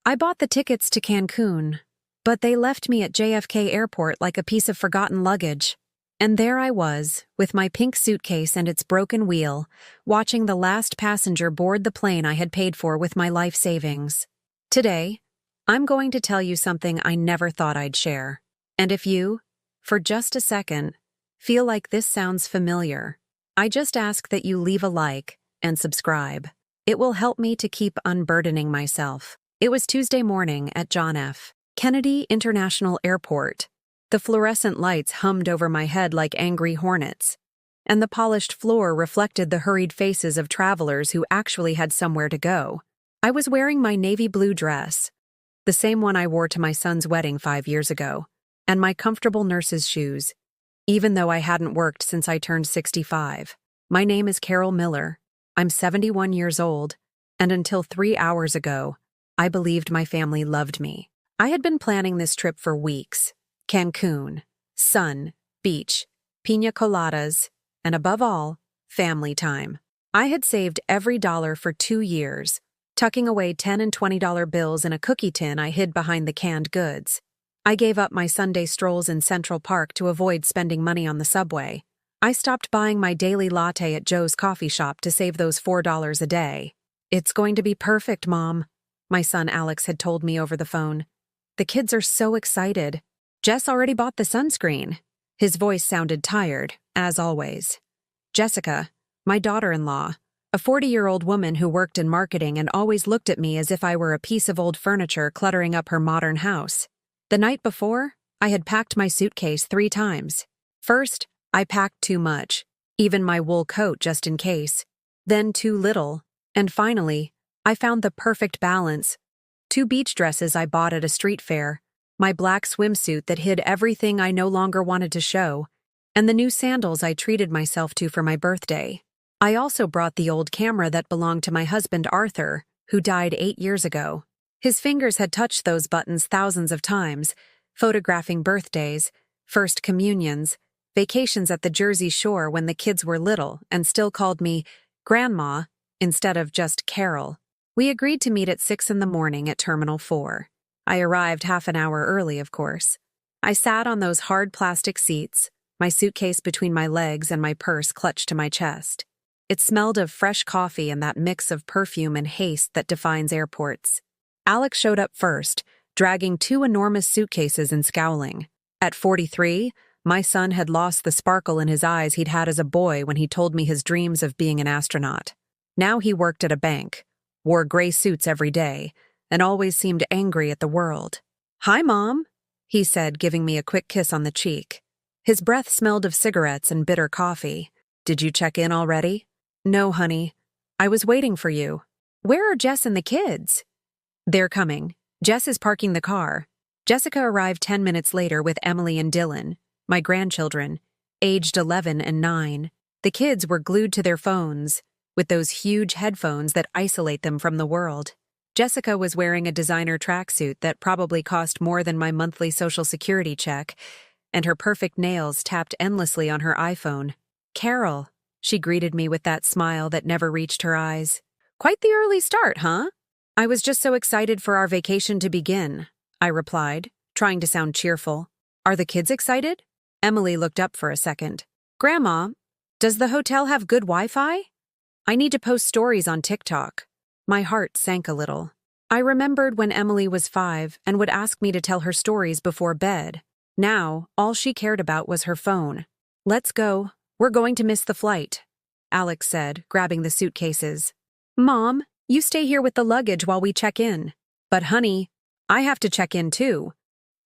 I bought the tickets to Cancun, but they left me at JFK Airport like a piece of forgotten luggage. And there I was, with my pink suitcase and its broken wheel, watching the last passenger board the plane I had paid for with my life savings. Today, I'm going to tell you something I never thought I'd share. And if you, for just a second, feel like this sounds familiar, I just ask that you leave a like and subscribe. It will help me to keep unburdening myself. It was Tuesday morning at John F. Kennedy International Airport. The fluorescent lights hummed over my head like angry hornets, and the polished floor reflected the hurried faces of travelers who actually had somewhere to go. I was wearing my navy blue dress, the same one I wore to my son's wedding 5 years ago, and my comfortable nurse's shoes, even though I hadn't worked since I turned 65. My name is Carol Miller. I'm 71 years old, and until 3 hours ago, I believed my family loved me. I had been planning this trip for weeks. Cancun, sun, beach, piña coladas, and above all, family time. I had saved every dollar for 2 years, tucking away $10 and $20 bills in a cookie tin I hid behind the canned goods. I gave up my Sunday strolls in Central Park to avoid spending money on the subway. I stopped buying my daily latte at Joe's coffee shop to save those $4 a day. "It's going to be perfect, Mom," my son Alex had told me over the phone. "The kids are so excited. Jess already bought the sunscreen." His voice sounded tired, as always. Jessica, my daughter-in-law, a 40-year-old woman who worked in marketing and always looked at me as if I were a piece of old furniture cluttering up her modern house. The night before, I had packed my suitcase 3 times. First, I packed too much, even my wool coat just in case. Then too little. And finally, I found the perfect balance. 2 beach dresses I bought at a street fair, my black swimsuit that hid everything I no longer wanted to show, and the new sandals I treated myself to for my birthday. I also brought the old camera that belonged to my husband Arthur, who died 8 years ago. His fingers had touched those buttons thousands of times, photographing birthdays, first communions, vacations at the Jersey Shore when the kids were little and still called me Grandma instead of just Carol. We agreed to meet at 6 in the morning at Terminal 4. I arrived half an hour early, of course. I sat on those hard plastic seats, my suitcase between my legs and my purse clutched to my chest. It smelled of fresh coffee and that mix of perfume and haste that defines airports. Alex showed up first, dragging 2 enormous suitcases and scowling. At 43, my son had lost the sparkle in his eyes he'd had as a boy when he told me his dreams of being an astronaut. Now he worked at a bank, wore gray suits every day, and always seemed angry at the world. "Hi, Mom," he said, giving me a quick kiss on the cheek. His breath smelled of cigarettes and bitter coffee. "Did you check in already?" "No, honey. I was waiting for you." "Where are Jess and the kids?" "They're coming. Jess is parking the car." Jessica arrived 10 minutes later with Emily and Dylan, my grandchildren, aged 11 and 9. The kids were glued to their phones, with those huge headphones that isolate them from the world. Jessica was wearing a designer tracksuit that probably cost more than my monthly Social Security check, and her perfect nails tapped endlessly on her iPhone. "Carol," she greeted me with that smile that never reached her eyes. "Quite the early start, huh?" "I was just so excited for our vacation to begin," I replied, trying to sound cheerful. "Are the kids excited?" Emily looked up for a second. "Grandma, does the hotel have good Wi-Fi? I need to post stories on TikTok." My heart sank a little. I remembered when Emily was 5 and would ask me to tell her stories before bed. Now, all she cared about was her phone. "Let's go. We're going to miss the flight," Alex said, grabbing the suitcases. "Mom, you stay here with the luggage while we check in." "But honey, I have to check in too."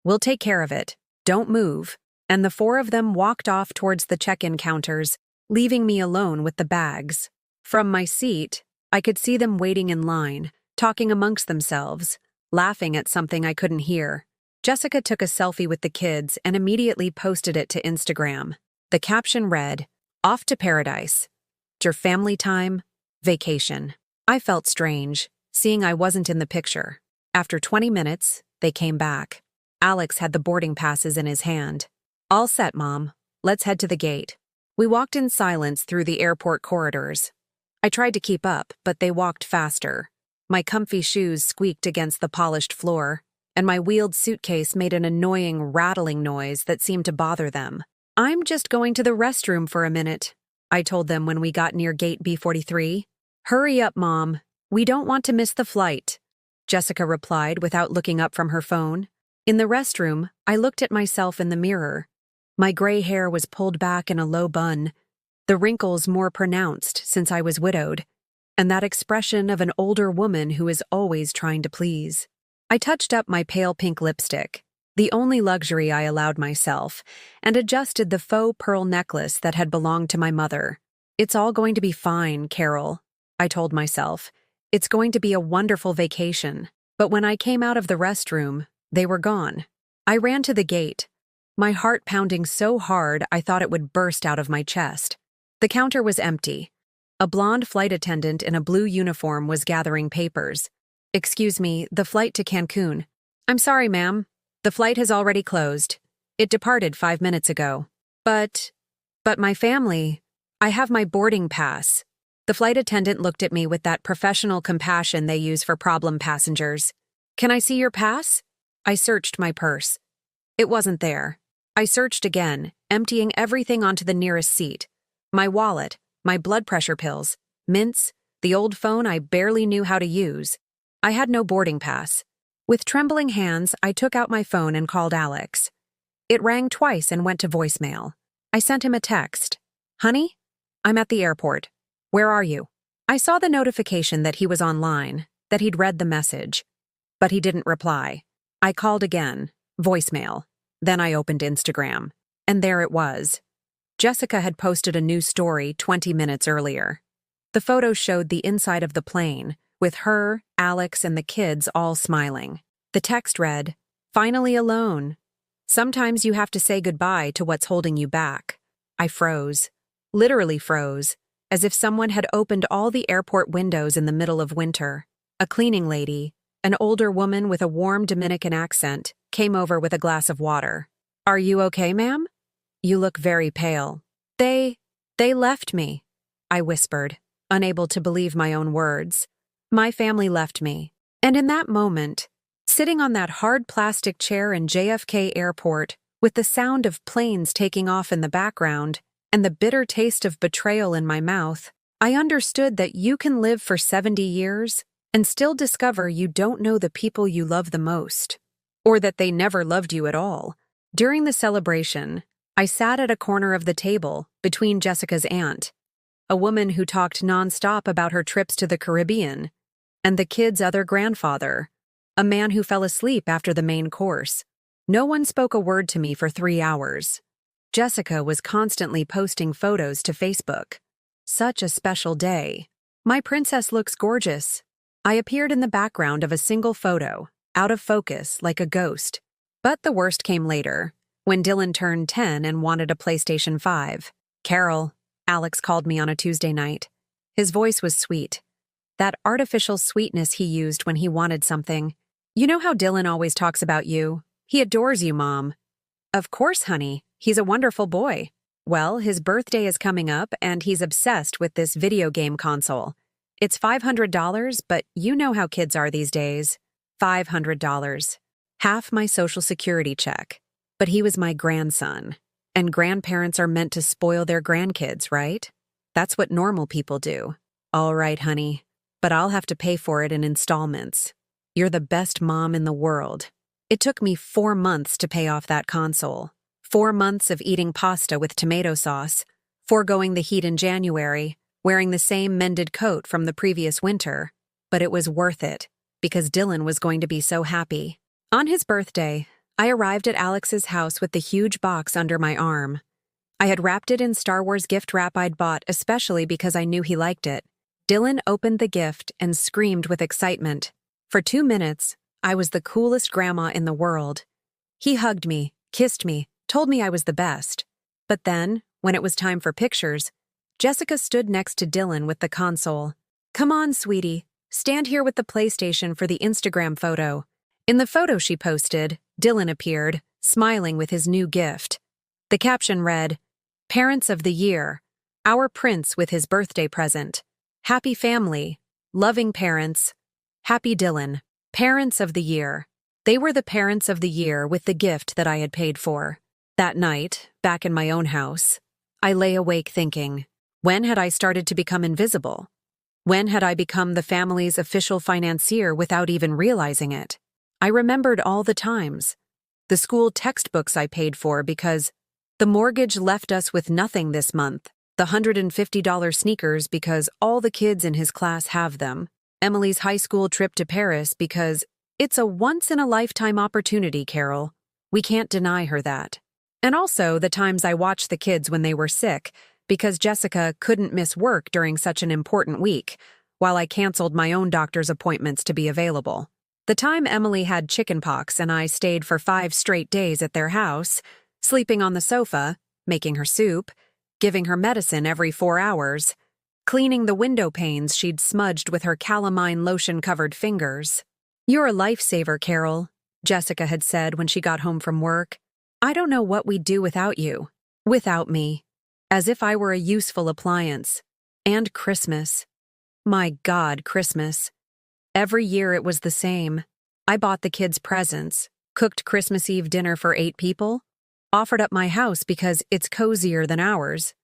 "We'll take care of it. Don't move." And the 4 of them walked off towards the check-in counters, leaving me alone with the bags. From my seat, I could see them waiting in line, talking amongst themselves, laughing at something I couldn't hear. Jessica took a selfie with the kids and immediately posted it to Instagram. The caption read, "Off to paradise. Your family time, vacation." I felt strange, seeing I wasn't in the picture. After 20 minutes, they came back. Alex had the boarding passes in his hand. "All set, Mom. Let's head to the gate." We walked in silence through the airport corridors. I tried to keep up, but they walked faster. My comfy shoes squeaked against the polished floor, and my wheeled suitcase made an annoying rattling noise that seemed to bother them. "I'm just going to the restroom for a minute," I told them when we got near gate B43. "Hurry up, Mom. We don't want to miss the flight," Jessica replied without looking up from her phone. In the restroom, I looked at myself in the mirror. My gray hair was pulled back in a low bun, the wrinkles more pronounced since I was widowed, and that expression of an older woman who is always trying to please. I touched up my pale pink lipstick, the only luxury I allowed myself, and adjusted the faux pearl necklace that had belonged to my mother. "It's all going to be fine, Carol," I told myself. "It's going to be a wonderful vacation." But when I came out of the restroom, they were gone. I ran to the gate, my heart pounding so hard I thought it would burst out of my chest. The counter was empty. A blonde flight attendant in a blue uniform was gathering papers. "Excuse me, the flight to Cancun." "I'm sorry, ma'am. The flight has already closed. It departed 5 minutes ago." But my family, I have my boarding pass." The flight attendant looked at me with that professional compassion they use for problem passengers. "Can I see your pass?" I searched my purse. It wasn't there. I searched again, emptying everything onto the nearest seat. My wallet, my blood pressure pills, mints, the old phone I barely knew how to use. I had no boarding pass. With trembling hands, I took out my phone and called Alex. It rang twice and went to voicemail. I sent him a text. "Honey, I'm at the airport. Where are you?" I saw the notification that he was online, that he'd read the message. But he didn't reply. I called again, voicemail. Then I opened Instagram. And there it was. Jessica had posted a new story 20 minutes earlier. The photo showed the inside of the plane, with her, Alex, and the kids all smiling. The text read, "Finally alone. Sometimes you have to say goodbye to what's holding you back." I froze. Literally froze, as if someone had opened all the airport windows in the middle of winter. A cleaning lady, an older woman with a warm Dominican accent, came over with a glass of water. "Are you okay, ma'am? You look very pale." They left me," I whispered, unable to believe my own words. My family left me. And in that moment, sitting on that hard plastic chair in JFK Airport, with the sound of planes taking off in the background, and the bitter taste of betrayal in my mouth, I understood that you can live for 70 years and still discover you don't know the people you love the most, or that they never loved you at all. During the celebration, I sat at a corner of the table between Jessica's aunt, a woman who talked nonstop about her trips to the Caribbean, and the kids' other grandfather, a man who fell asleep after the main course. No one spoke a word to me for 3 hours. Jessica was constantly posting photos to Facebook. Such a special day. "My princess looks gorgeous." I appeared in the background of a single photo, out of focus like a ghost. But the worst came later, when Dylan turned 10 and wanted a PlayStation 5. "Carol," Alex called me on a Tuesday night. His voice was sweet. That artificial sweetness he used when he wanted something. "You know how Dylan always talks about you? He adores you, Mom." "Of course, honey. He's a wonderful boy." "Well, his birthday is coming up and he's obsessed with this video game console. It's $500, but you know how kids are these days." $500. Half my Social Security check. But he was my grandson. And grandparents are meant to spoil their grandkids, right? That's what normal people do. "All right, honey. But I'll have to pay for it in installments. You're the best mom in the world." It took me 4 months to pay off that console. 4 months of eating pasta with tomato sauce, foregoing the heat in January, wearing the same mended coat from the previous winter. But it was worth it, because Dylan was going to be so happy. On his birthday, I arrived at Alex's house with the huge box under my arm. I had wrapped it in Star Wars gift wrap I'd bought especially because I knew he liked it. Dylan opened the gift and screamed with excitement. For 2 minutes, I was the coolest grandma in the world. He hugged me, kissed me, told me I was the best. But then, when it was time for pictures, Jessica stood next to Dylan with the console. "Come on, sweetie. Stand here with the PlayStation for the Instagram photo." In the photo she posted, Dylan appeared, smiling with his new gift. The caption read, "Parents of the Year, our prince with his birthday present. Happy family, loving parents, Happy Dylan. Parents of the Year. They were the parents of the year with the gift that I had paid for. That night, back in my own house, I lay awake thinking, when had I started to become invisible? When had I become the family's official financier without even realizing it? I remembered all the times. The school textbooks I paid for because the mortgage left us with nothing this month, the $150 sneakers because all the kids in his class have them, Emily's high school trip to Paris because it's a once-in-a-lifetime opportunity, Carol. We can't deny her that. And also the times I watched the kids when they were sick because Jessica couldn't miss work during such an important week, while I canceled my own doctor's appointments to be available. The time Emily had chickenpox and I stayed for 5 straight days at their house, sleeping on the sofa, making her soup, giving her medicine every 4 hours, cleaning the window panes she'd smudged with her calamine lotion-covered fingers. "You're a lifesaver, Carol," Jessica had said when she got home from work. "I don't know what we'd do without you. Without me. As if I were a useful appliance. And Christmas. My God, Christmas. Every year it was the same. I bought the kids presents, cooked Christmas Eve dinner for 8 people, offered up my house because it's cozier than ours,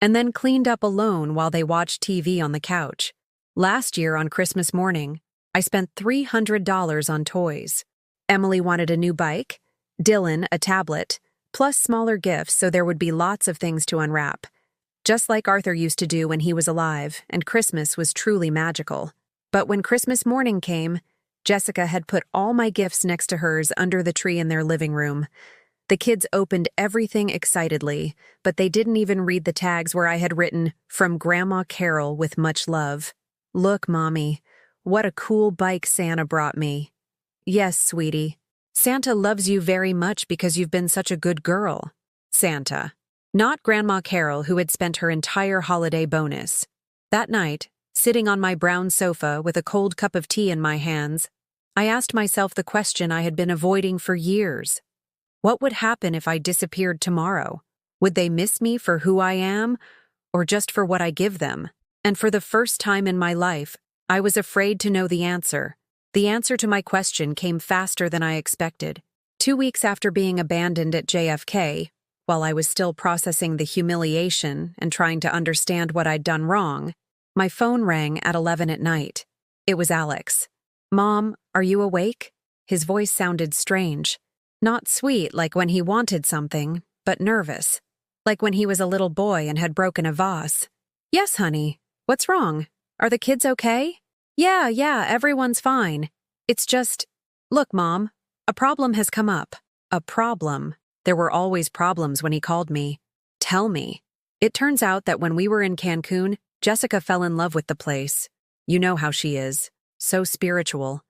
and then cleaned up alone while they watched TV on the couch. Last year on Christmas morning, I spent $300 on toys. Emily wanted a new bike, Dylan a tablet, plus smaller gifts so there would be lots of things to unwrap. Just like Arthur used to do when he was alive, and Christmas was truly magical. But when Christmas morning came, Jessica had put all my gifts next to hers under the tree in their living room. The kids opened everything excitedly, but they didn't even read the tags where I had written, "From Grandma Carol with much love." "Look, Mommy, what a cool bike Santa brought me." "Yes, sweetie. Santa loves you very much because you've been such a good girl." Santa. Not Grandma Carol, who had spent her entire holiday bonus. That night, sitting on my brown sofa with a cold cup of tea in my hands, I asked myself the question I had been avoiding for years. What would happen if I disappeared tomorrow? Would they miss me for who I am, or just for what I give them? And for the first time in my life, I was afraid to know the answer. The answer to my question came faster than I expected. 2 weeks after being abandoned at JFK, while I was still processing the humiliation and trying to understand what I'd done wrong, my phone rang at 11 at night. It was Alex. "Mom, are you awake?" His voice sounded strange. Not sweet like when he wanted something, but nervous. Like when he was a little boy and had broken a vase. "Yes, honey. What's wrong? Are the kids okay?" Yeah, everyone's fine. It's just, look, Mom, a problem has come up." A problem. There were always problems when he called me. "Tell me." It turns out that when we were in Cancun, Jessica fell in love with the place. You know how she is. So spiritual.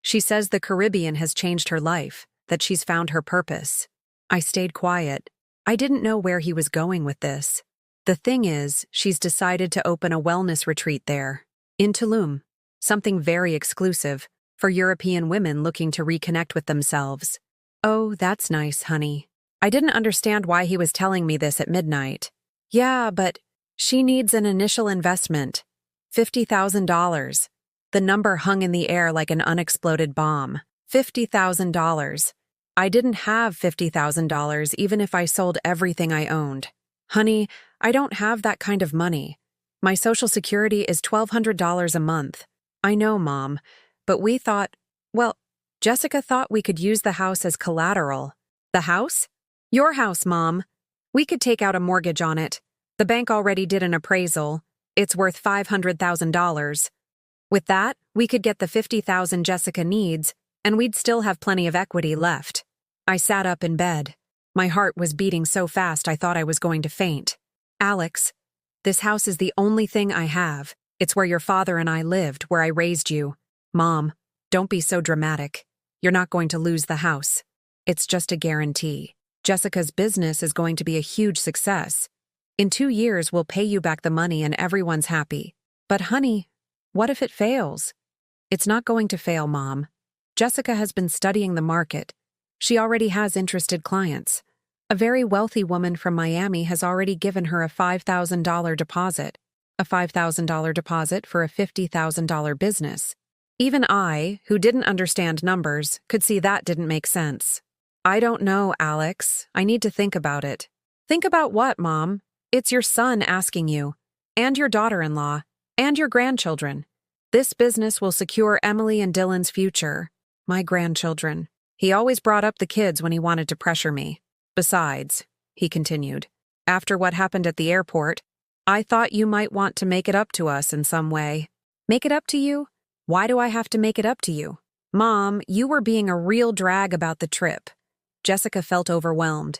She says the Caribbean has changed her life, that she's found her purpose. I stayed quiet. I didn't know where he was going with this. The thing is, she's decided to open a wellness retreat there. In Tulum. Something very exclusive, for European women looking to reconnect with themselves. Oh, that's nice, honey. I didn't understand why he was telling me this at midnight. Yeah, but she needs an initial investment. $50,000. The number hung in the air like an unexploded bomb. $50,000. I didn't have $50,000 even if I sold everything I owned. Honey, I don't have that kind of money. My Social Security is $1,200 a month. I know, Mom, but we thought, well, Jessica thought we could use the house as collateral. The house? Your house, Mom. We could take out a mortgage on it. The bank already did an appraisal. It's worth $500,000. With that, we could get the $50,000 Jessica needs, and we'd still have plenty of equity left. I sat up in bed. My heart was beating so fast I thought I was going to faint. "Alex, this house is the only thing I have. It's where your father and I lived, where I raised you. Mom, don't be so dramatic. You're not going to lose the house. It's just a guarantee. Jessica's business is going to be a huge success. In 2 years, we'll pay you back the money and everyone's happy. But honey, what if it fails?" "It's not going to fail, Mom. Jessica has been studying the market. She already has interested clients. A very wealthy woman from Miami has already given her a $5,000 deposit. A $5,000 deposit for a $50,000 business. Even I, who didn't understand numbers, could see that didn't make sense. I don't know, Alex. I need to think about it. Think about what, Mom? It's your son asking you, and your daughter-in-law, and your grandchildren. This business will secure Emily and Dylan's future. My grandchildren. He always brought up the kids when he wanted to pressure me. Besides, he continued, after what happened at the airport, I thought you might want to make it up to us in some way. Make it up to you? Why do I have to make it up to you? Mom, you were being a real drag about the trip. Jessica felt overwhelmed.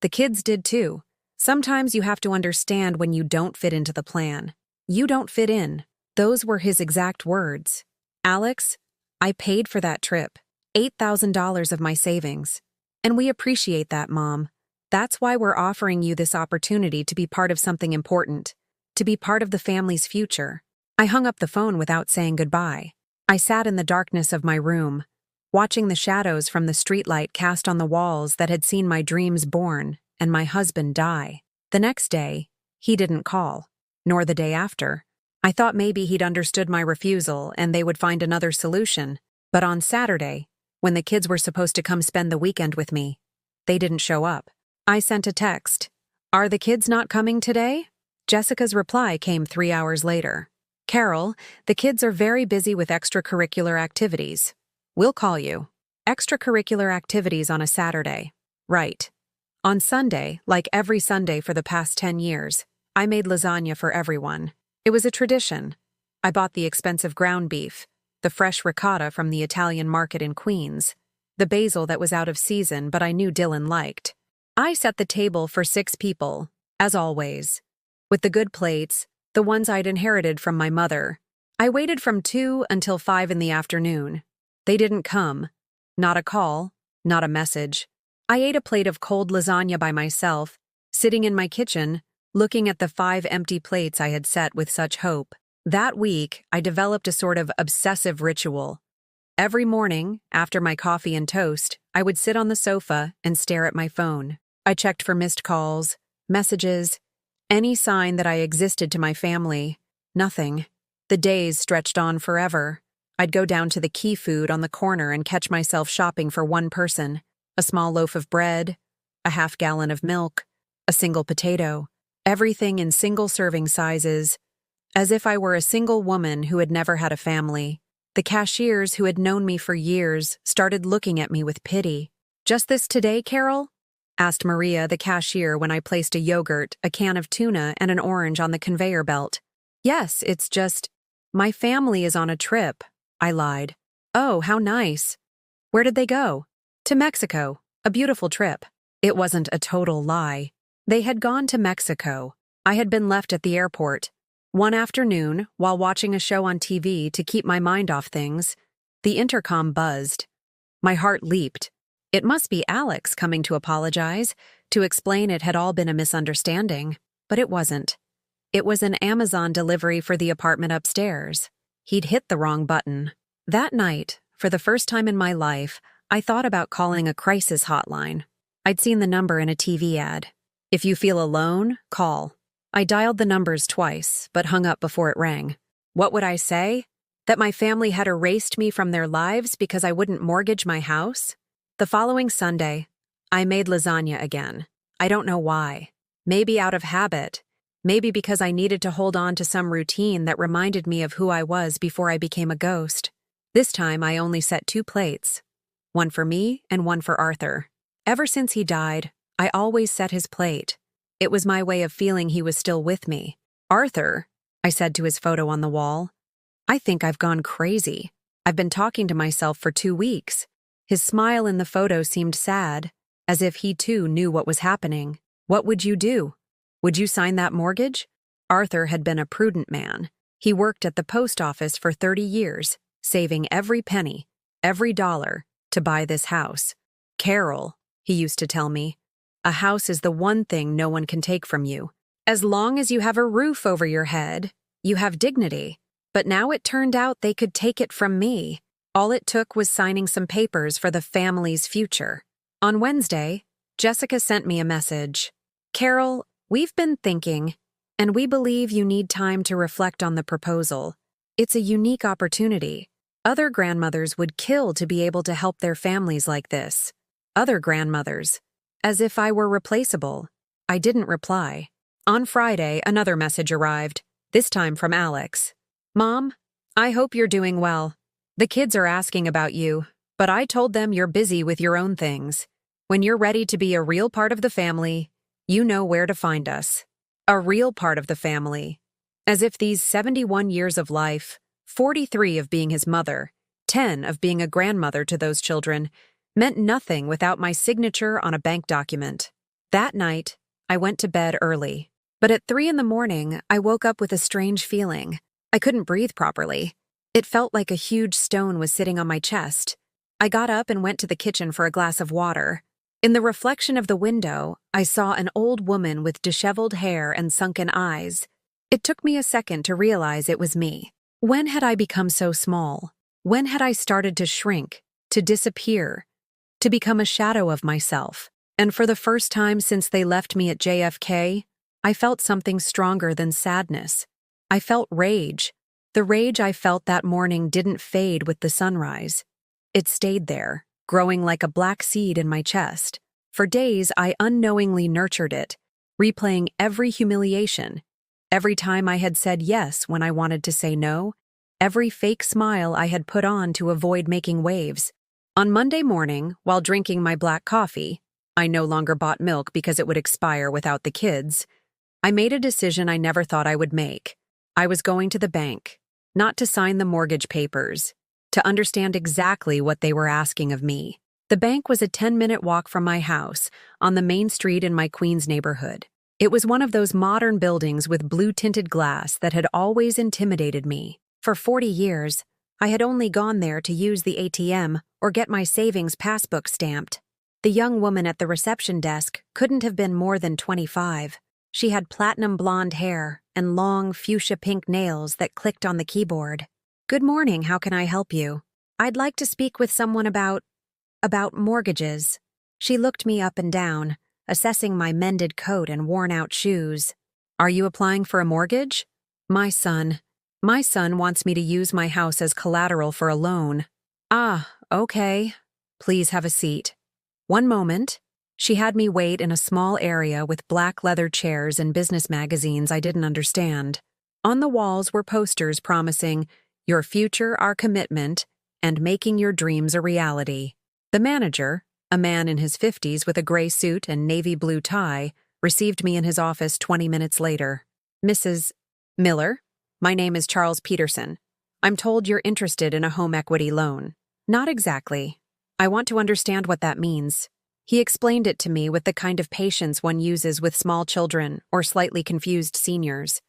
The kids did too. Sometimes you have to understand when you don't fit into the plan. You don't fit in. Those were his exact words. Alex, I paid for that trip. $8,000 of my savings. And we appreciate that, Mom. That's why we're offering you this opportunity to be part of something important, to be part of the family's future. I hung up the phone without saying goodbye. I sat in the darkness of my room, watching the shadows from the streetlight cast on the walls that had seen my dreams born and my husband die. The next day, he didn't call, nor the day after. I thought maybe he'd understood my refusal and they would find another solution. But on Saturday, when the kids were supposed to come spend the weekend with me, they didn't show up. I sent a text. Are the kids not coming today? Jessica's reply came 3 hours later. Carol, the kids are very busy with extracurricular activities. We'll call you. Extracurricular activities on a Saturday. Right. On Sunday, like every Sunday for the past 10 years, I made lasagna for everyone. It was a tradition. I bought the expensive ground beef, the fresh ricotta from the Italian market in Queens, the basil that was out of season but I knew Dylan liked. I set the table for 6 people, as always, with the good plates, the ones I'd inherited from my mother. I waited from 2 until 5 in the afternoon. They didn't come. Not a call, not a message. I ate a plate of cold lasagna by myself, sitting in my kitchen, looking at the 5 empty plates I had set with such hope. That week, I developed a sort of obsessive ritual. Every morning, after my coffee and toast, I would sit on the sofa and stare at my phone. I checked for missed calls, messages, any sign that I existed to my family. Nothing. The days stretched on forever. I'd go down to the Key Food on the corner and catch myself shopping for one person. A small loaf of bread, a half-gallon of milk, a single potato, everything in single-serving sizes, as if I were a single woman who had never had a family. The cashiers who had known me for years started looking at me with pity. Just this today, Carol? Asked Maria, the cashier, when I placed a yogurt, a can of tuna, and an orange on the conveyor belt. Yes, it's just, my family is on a trip, I lied. Oh, how nice. Where did they go? To Mexico, a beautiful trip. It wasn't a total lie. They had gone to Mexico. I had been left at the airport. One afternoon, while watching a show on TV to keep my mind off things, the intercom buzzed. My heart leaped. It must be Alex coming to apologize, to explain it had all been a misunderstanding. But it wasn't. It was an Amazon delivery for the apartment upstairs. He'd hit the wrong button. That night, for the first time in my life, I thought about calling a crisis hotline. I'd seen the number in a TV ad. If you feel alone, call. I dialed the numbers twice, but hung up before it rang. What would I say? That my family had erased me from their lives because I wouldn't mortgage my house? The following Sunday, I made lasagna again. I don't know why. Maybe out of habit. Maybe because I needed to hold on to some routine that reminded me of who I was before I became a ghost. This time I only set 2 plates. One for me and one for Arthur. Ever since he died, I always set his plate. It was my way of feeling he was still with me. Arthur, I said to his photo on the wall, I think I've gone crazy. I've been talking to myself for 2 weeks. His smile in the photo seemed sad, as if he too knew what was happening. What would you do? Would you sign that mortgage? Arthur had been a prudent man. He worked at the post office for 30 years, saving every penny, every dollar, to buy this house. Carol, he used to tell me, a house is the one thing no one can take from you. As long as you have a roof over your head, you have dignity. But now it turned out they could take it from me. All it took was signing some papers for the family's future. On Wednesday, Jessica sent me a message. Carol, we've been thinking, and we believe you need time to reflect on the proposal. It's a unique opportunity. Other grandmothers would kill to be able to help their families like this. Other grandmothers. As if I were replaceable. I didn't reply. On Friday, another message arrived, this time from Alex. Mom, I hope you're doing well. The kids are asking about you, but I told them you're busy with your own things. When you're ready to be a real part of the family, you know where to find us. A real part of the family. As if these 71 years of life, 43 of being his mother, 10 of being a grandmother to those children, meant nothing without my signature on a bank document. That night, I went to bed early. But at 3 a.m, I woke up with a strange feeling. I couldn't breathe properly. It felt like a huge stone was sitting on my chest. I got up and went to the kitchen for a glass of water. In the reflection of the window, I saw an old woman with disheveled hair and sunken eyes. It took me a second to realize it was me. When had I become so small? When had I started to shrink, to disappear, to become a shadow of myself? And for the first time since they left me at JFK, I felt something stronger than sadness. I felt rage. The rage I felt that morning didn't fade with the sunrise. It stayed there, growing like a black seed in my chest. For days, I unknowingly nurtured it, replaying every humiliation, every time I had said yes when I wanted to say no, every fake smile I had put on to avoid making waves. On Monday morning, while drinking my black coffee, I no longer bought milk because it would expire without the kids. I made a decision I never thought I would make. I was going to the bank, not to sign the mortgage papers, to understand exactly what they were asking of me. The bank was a 10-minute walk from my house, on the main street in my Queens neighborhood. It was one of those modern buildings with blue-tinted glass that had always intimidated me. For 40 years, I had only gone there to use the ATM or get my savings passbook stamped. The young woman at the reception desk couldn't have been more than 25. She had platinum blonde hair and long fuchsia-pink nails that clicked on the keyboard. Good morning, how can I help you? I'd like to speak with someone about mortgages. She looked me up and down, assessing my mended coat and worn-out shoes. Are you applying for a mortgage? My son wants me to use my house as collateral for a loan. Ah, okay. Please have a seat. One moment. She had me wait in a small area with black leather chairs and business magazines I didn't understand. On the walls were posters promising, "Your future, our commitment," and "Making your dreams a reality." The manager, a man in his 50s with a gray suit and navy blue tie, received me in his office 20 minutes later. Mrs. Miller, my name is Charles Peterson. I'm told you're interested in a home equity loan. Not exactly. I want to understand what that means. He explained it to me with the kind of patience one uses with small children or slightly confused seniors.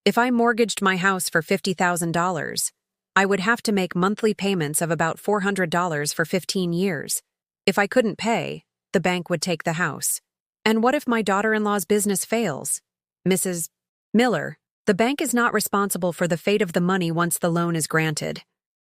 If I mortgaged my house for $50,000, I would have to make monthly payments of about $400 for 15 years. If I couldn't pay, the bank would take the house. And what if my daughter-in-law's business fails? Mrs. Miller, the bank is not responsible for the fate of the money once the loan is granted.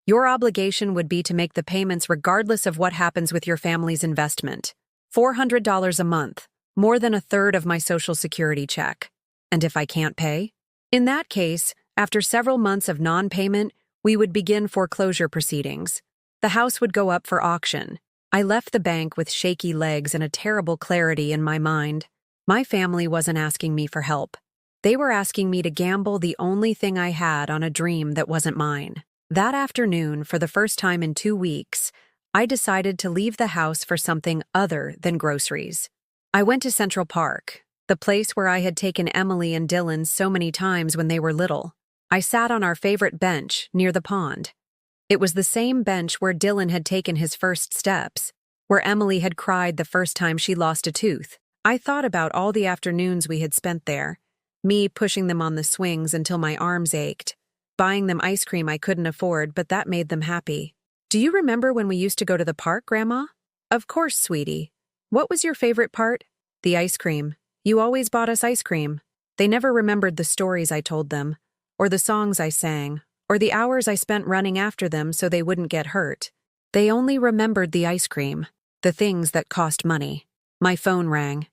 Your obligation would be to make the payments regardless of what happens with your family's investment. $400 a month, more than a third of my Social Security check. And if I can't pay? In that case, after several months of non-payment, we would begin foreclosure proceedings. The house would go up for auction. I left the bank with shaky legs and a terrible clarity in my mind. My family wasn't asking me for help. They were asking me to gamble the only thing I had on a dream that wasn't mine. That afternoon, for the first time in 2 weeks, I decided to leave the house for something other than groceries. I went to Central Park, the place where I had taken Emily and Dylan so many times when they were little. I sat on our favorite bench near the pond. It was the same bench where Dylan had taken his first steps, where Emily had cried the first time she lost a tooth. I thought about all the afternoons we had spent there, me pushing them on the swings until my arms ached, buying them ice cream I couldn't afford, but that made them happy. Do you remember when we used to go to the park, Grandma? Of course, sweetie. What was your favorite part? The ice cream. You always bought us ice cream. They never remembered the stories I told them, or the songs I sang, or the hours I spent running after them so they wouldn't get hurt. They only remembered the ice cream, the things that cost money. My phone rang.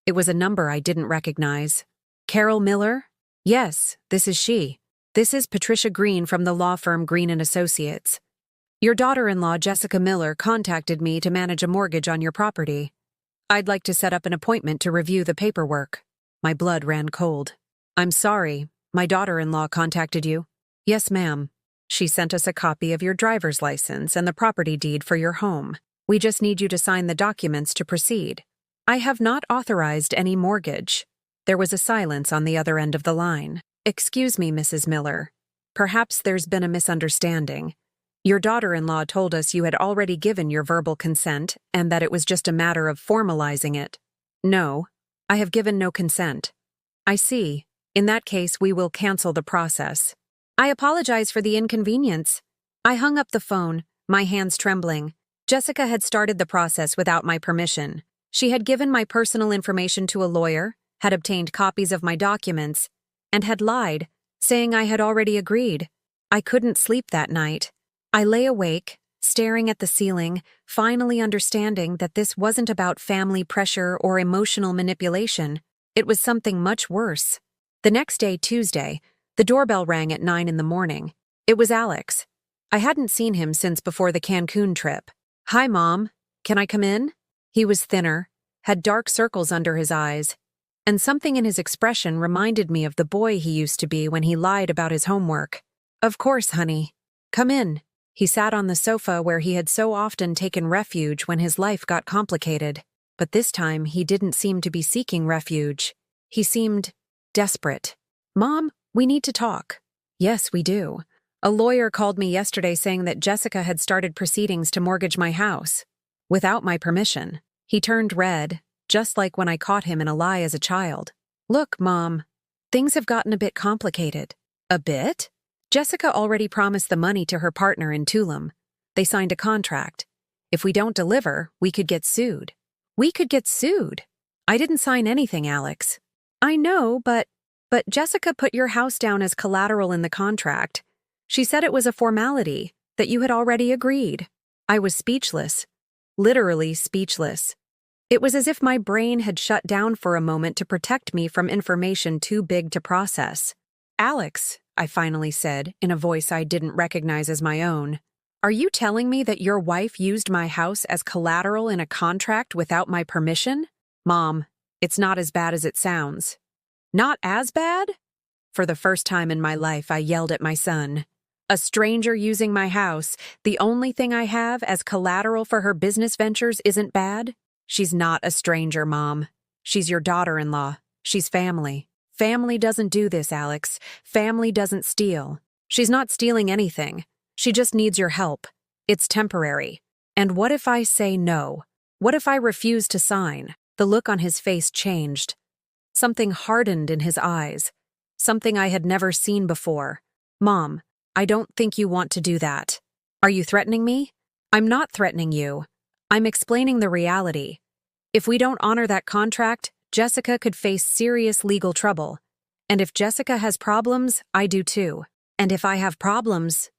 It was a number I didn't recognize. Carol Miller? Yes, this is she. This is Patricia Green from the law firm Green & Associates. Your daughter-in-law, Jessica Miller, contacted me to manage a mortgage on your property. I'd like to set up an appointment to review the paperwork. My blood ran cold. I'm sorry, my daughter-in-law contacted you? Yes, ma'am. She sent us a copy of your driver's license and the property deed for your home. We just need you to sign the documents to proceed. I have not authorized any mortgage. There was a silence on the other end of the line. Excuse me, Mrs. Miller. Perhaps there's been a misunderstanding. Your daughter-in-law told us you had already given your verbal consent and that it was just a matter of formalizing it. No, I have given no consent. I see. In that case, we will cancel the process. I apologize for the inconvenience. I hung up the phone, my hands trembling. Jessica had started the process without my permission. She had given my personal information to a lawyer, had obtained copies of my documents, and had lied, saying I had already agreed. I couldn't sleep that night. I lay awake, staring at the ceiling, finally understanding that this wasn't about family pressure or emotional manipulation. It was something much worse. The next day, Tuesday, the doorbell rang at 9 in the morning. It was Alex. I hadn't seen him since before the Cancún trip. Hi, Mom. Can I come in? He was thinner, had dark circles under his eyes, and something in his expression reminded me of the boy he used to be when he lied about his homework. Of course, honey. Come in. He sat on the sofa where he had so often taken refuge when his life got complicated. But this time, he didn't seem to be seeking refuge. He seemed desperate. Mom, we need to talk. Yes, we do. A lawyer called me yesterday saying that Jessica had started proceedings to mortgage my house. Without my permission. He turned red, just like when I caught him in a lie as a child. Look, Mom, things have gotten a bit complicated. A bit? Jessica already promised the money to her partner in Tulum. They signed a contract. If we don't deliver, we could get sued. We could get sued? I didn't sign anything, Alex. I know, but Jessica put your house down as collateral in the contract. She said it was a formality, that you had already agreed. I was speechless. Literally speechless. It was as if my brain had shut down for a moment to protect me from information too big to process. Alex, I finally said, in a voice I didn't recognize as my own, are you telling me that your wife used my house as collateral in a contract without my permission? Mom, it's not as bad as it sounds. Not as bad? For the first time in my life, I yelled at my son. A stranger using my house, the only thing I have as collateral for her business ventures isn't bad? She's not a stranger, Mom. She's your daughter-in-law. She's family. Family doesn't do this, Alex. Family doesn't steal. She's not stealing anything. She just needs your help. It's temporary. And what if I say no? What if I refuse to sign? The look on his face changed. Something hardened in his eyes. Something I had never seen before. Mom, I don't think you want to do that. Are you threatening me? I'm not threatening you. I'm explaining the reality. If we don't honor that contract, Jessica could face serious legal trouble. And if Jessica has problems, I do too. And if I have problems...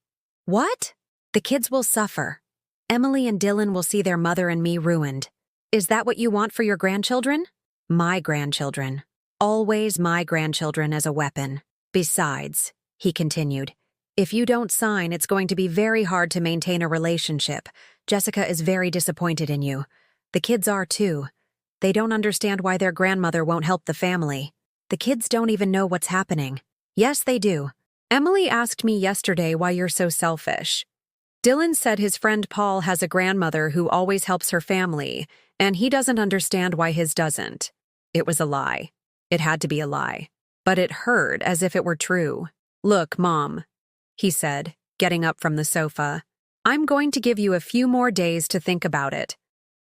What? The kids will suffer. Emily and Dylan will see their mother and me ruined. Is that what you want for your grandchildren? My grandchildren. Always my grandchildren as a weapon. Besides, he continued, if you don't sign, it's going to be very hard to maintain a relationship. Jessica is very disappointed in you. The kids are too. They don't understand why their grandmother won't help the family. The kids don't even know what's happening. Yes, they do. Emily asked me yesterday why you're so selfish. Dylan said his friend Paul has a grandmother who always helps her family, and he doesn't understand why his doesn't. It was a lie. It had to be a lie. But it hurt as if it were true. Look, Mom, he said, getting up from the sofa. I'm going to give you a few more days to think about it.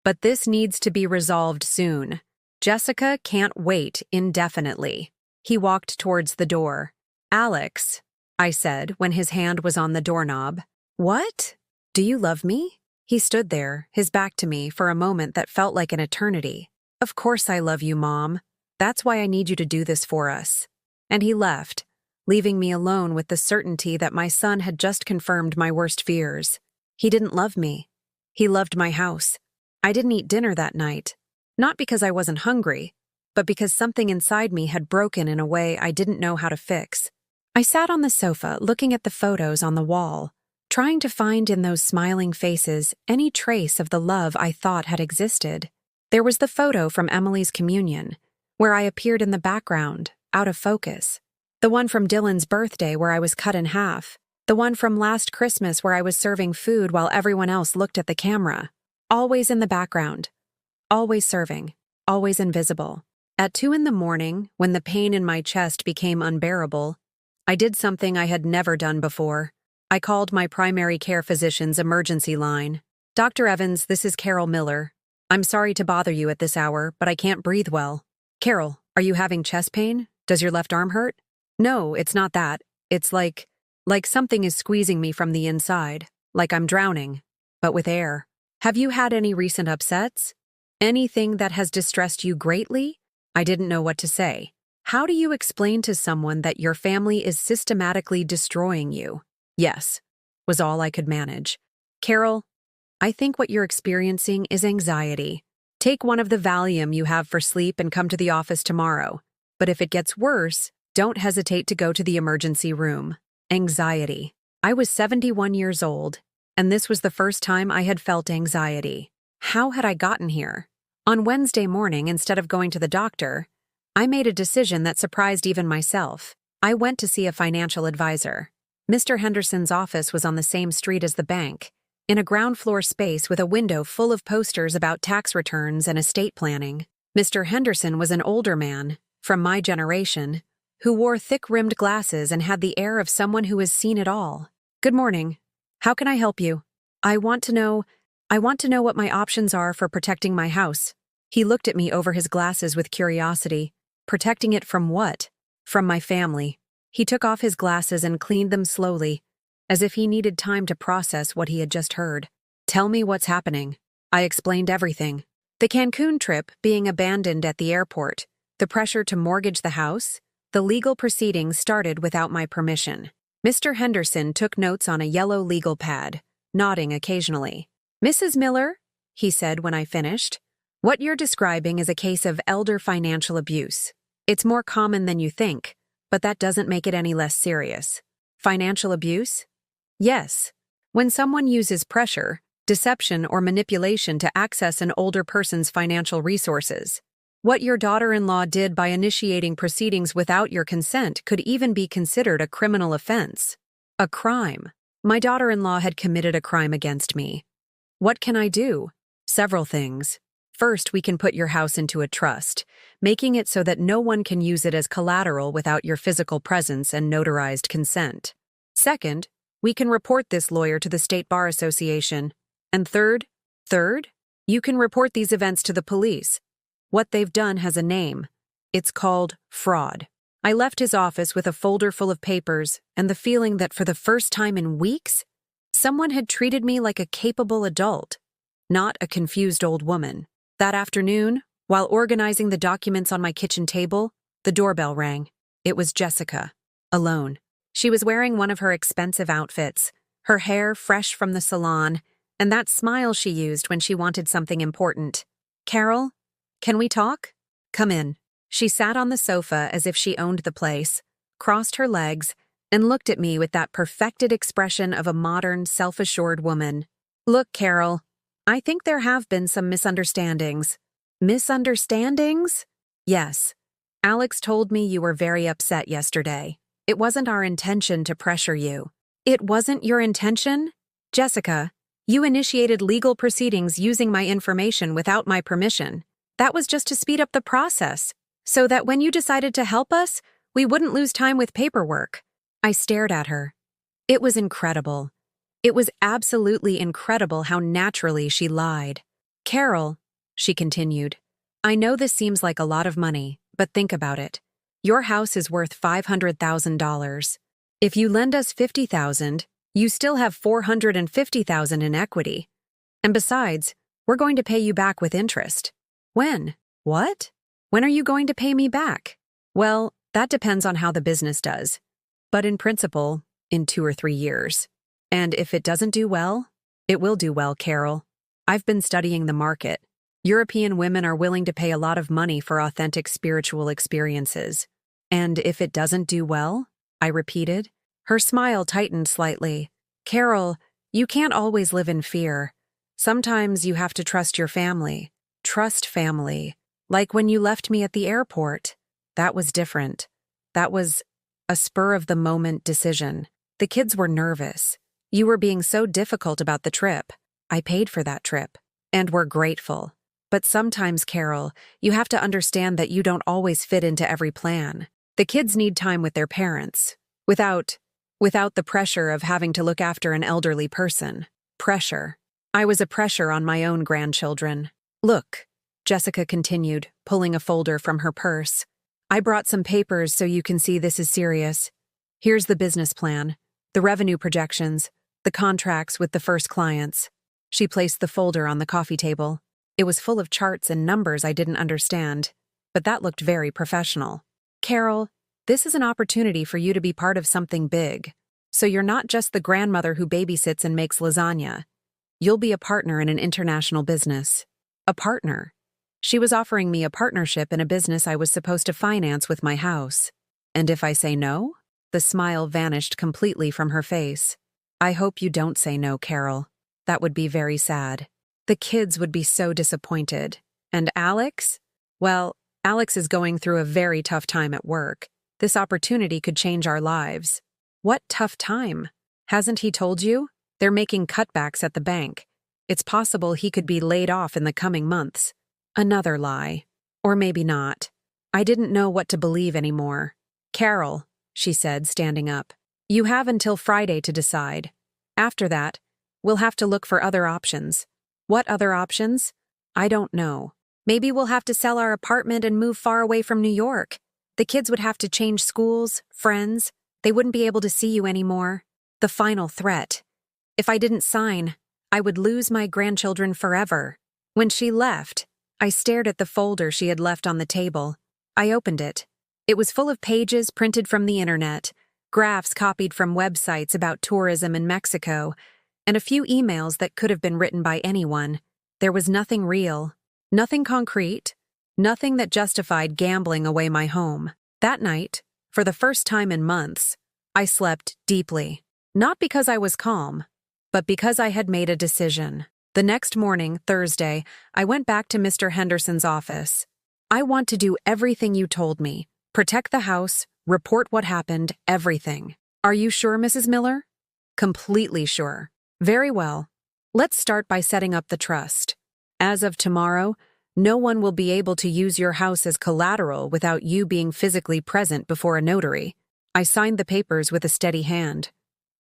But this needs to be resolved soon. Jessica can't wait indefinitely. He walked towards the door. Alex, I said when his hand was on the doorknob. What? Do you love me? He stood there, his back to me, for a moment that felt like an eternity. Of course I love you, Mom. That's why I need you to do this for us. And he left, leaving me alone with the certainty that my son had just confirmed my worst fears. He didn't love me. He loved my house. I didn't eat dinner that night, not because I wasn't hungry, but because something inside me had broken in a way I didn't know how to fix. I sat on the sofa looking at the photos on the wall, trying to find in those smiling faces any trace of the love I thought had existed. There was the photo from Emily's communion, where I appeared in the background, out of focus. The one from Dylan's birthday where I was cut in half. The one from last Christmas where I was serving food while everyone else looked at the camera. Always in the background. Always serving. Always invisible. At 2 a.m, when the pain in my chest became unbearable, I did something I had never done before. I called my primary care physician's emergency line. "Dr. Evans, this is Carol Miller. I'm sorry to bother you at this hour, but I can't breathe well." "Carol, are you having chest pain? Does your left arm hurt?" "No, it's not that. It's like something is squeezing me from the inside, like I'm drowning, but with air." "Have you had any recent upsets? Anything that has distressed you greatly?" I didn't know what to say. How do you explain to someone that your family is systematically destroying you? "Yes," was all I could manage. "Carol, I think what you're experiencing is anxiety. Take one of the Valium you have for sleep and come to the office tomorrow. But if it gets worse, don't hesitate to go to the emergency room." Anxiety. I was 71 years old, and this was the first time I had felt anxiety. How had I gotten here? On Wednesday morning, instead of going to the doctor, I made a decision that surprised even myself. I went to see a financial advisor. Mr. Henderson's office was on the same street as the bank, in a ground-floor space with a window full of posters about tax returns and estate planning. Mr. Henderson was an older man, from my generation, who wore thick-rimmed glasses and had the air of someone who has seen it all. "Good morning. How can I help you? I want to know what my options are for protecting my house." He looked at me over his glasses with curiosity. Protecting it from what? From my family. He took off his glasses and cleaned them slowly, as if he needed time to process what he had just heard. "Tell me what's happening." I explained everything. The Cancún trip being abandoned at the airport, the pressure to mortgage the house, the legal proceedings started without my permission. Mr. Henderson took notes on a yellow legal pad, nodding occasionally. "Mrs. Miller," he said when I finished, "what you're describing is a case of elder financial abuse. It's more common than you think, but that doesn't make it any less serious." "Financial abuse?" "Yes. When someone uses pressure, deception, or manipulation to access an older person's financial resources. What your daughter-in-law did by initiating proceedings without your consent could even be considered a criminal offense. A crime. My daughter-in-law had committed a crime against me. What can I do? Several things. First, we can put your house into a trust, making it so that no one can use it as collateral without your physical presence and notarized consent. Second, we can report this lawyer to the State Bar Association. And third, you can report these events to the police. What they've done has a name. It's called fraud. I left his office with a folder full of papers and the feeling that for the first time in weeks, someone had treated me like a capable adult, not a confused old woman. That afternoon, while organizing the documents on my kitchen table, the doorbell rang. It was Jessica, alone. She was wearing one of her expensive outfits, her hair fresh from the salon, and that smile she used when she wanted something important. "Carol, can we talk?" "Come in." She sat on the sofa as if she owned the place, crossed her legs, and looked at me with that perfected expression of a modern, self-assured woman. "Look, Carol, I think there have been some misunderstandings." "Misunderstandings?" "Yes. Alex told me you were very upset yesterday. It wasn't our intention to pressure you." "It wasn't your intention?" "Jessica, you initiated legal proceedings using my information without my permission. That was just to speed up the process, so that when you decided to help us, we wouldn't lose time with paperwork." I stared at her. It was incredible. It was absolutely incredible how naturally she lied. "Carol," she continued, "I know this seems like a lot of money, but think about it. Your house is worth $500,000. If you lend us $50,000, you still have $450,000 in equity. And besides, we're going to pay you back with interest." "When?" "What? When are you going to pay me back?" "Well, that depends on how the business does. But in principle, in 2 or 3 years. And if it doesn't do well, it will do well, Carol. I've been studying the market. European women are willing to pay a lot of money for authentic spiritual experiences. And if it doesn't do well?" I repeated. Her smile tightened slightly. "Carol, You can't always live in fear. Sometimes you have to trust your family. Trust family. Like when you left me at the airport. That was different. That was a spur-of-the-moment decision. The kids were nervous. You were being so difficult about the trip. I paid for that trip. And we're grateful. But sometimes, Carol, you have to understand that you don't always fit into every plan. The kids need time with their parents. Without the pressure of having to look after an elderly person. Pressure. I was a pressure on my own grandchildren. Look, Jessica continued, pulling a folder from her purse. I brought some papers so you can see this is serious. Here's the business plan, the revenue projections, the contracts with the first clients. She placed the folder on the coffee table. It was full of charts and numbers I didn't understand, but that looked very professional. Carol, this is an opportunity for you to be part of something big. So you're not just the grandmother who babysits and makes lasagna. You'll be a partner in an international business. A partner. She was offering me a partnership in a business I was supposed to finance with my house. And if I say no? The smile vanished completely from her face. I hope you don't say no, Carol. That would be very sad. The kids would be so disappointed. And Alex? Well, Alex is going through a very tough time at work. This opportunity could change our lives. What tough time? Hasn't he told you? They're making cutbacks at the bank. It's possible he could be laid off in the coming months. Another lie. Or maybe not. I didn't know what to believe anymore. Carol, she said, standing up, you have until Friday to decide. After that, we'll have to look for other options. What other options? I don't know. Maybe we'll have to sell our apartment and move far away from New York. The kids would have to change schools, friends. They wouldn't be able to see you anymore. The final threat. If I didn't sign, I would lose my grandchildren forever. When she left, I stared at the folder she had left on the table. I opened it. It was full of pages printed from the internet, graphs copied from websites about tourism in Mexico, and a few emails that could have been written by anyone. There was nothing real, nothing concrete, nothing that justified gambling away my home. That night, for the first time in months, I slept deeply. Not because I was calm, but because I had made a decision. The next morning, Thursday, I went back to Mr. Henderson's office. I want to do everything you told me. Protect the house, report what happened, everything. Are you sure, Mrs. Miller? Completely sure. Very well. Let's start by setting up the trust. As of tomorrow, no one will be able to use your house as collateral without you being physically present before a notary. I signed the papers with a steady hand.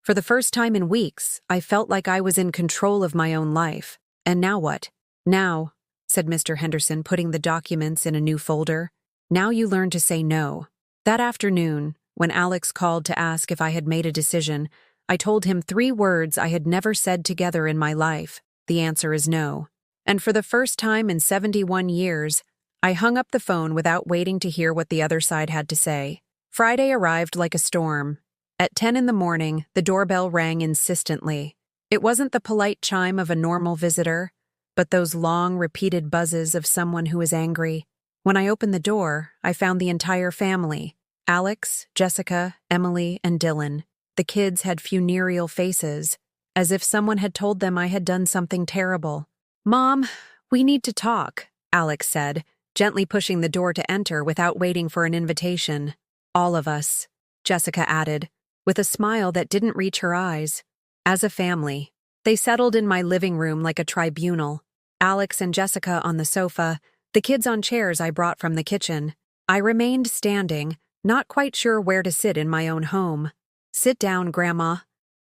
For the first time in weeks, I felt like I was in control of my own life. And now what? Now, said Mr. Henderson, putting the documents in a new folder, now you learn to say no. That afternoon, when Alex called to ask if I had made a decision, I told him 3 words I had never said together in my life. The answer is no. And for the first time in 71 years, I hung up the phone without waiting to hear what the other side had to say. Friday arrived like a storm. At 10 in the morning, the doorbell rang insistently. It wasn't the polite chime of a normal visitor, but those long, repeated buzzes of someone who is angry. When I opened the door, I found the entire family. Alex, Jessica, Emily, and Dylan. The kids had funereal faces, as if someone had told them I had done something terrible. Mom, we need to talk, Alex said, gently pushing the door to enter without waiting for an invitation. All of us, Jessica added, with a smile that didn't reach her eyes. As a family, they settled in my living room like a tribunal. Alex and Jessica on the sofa, the kids on chairs I brought from the kitchen. I remained standing, not quite sure where to sit in my own home. Sit down, Grandma,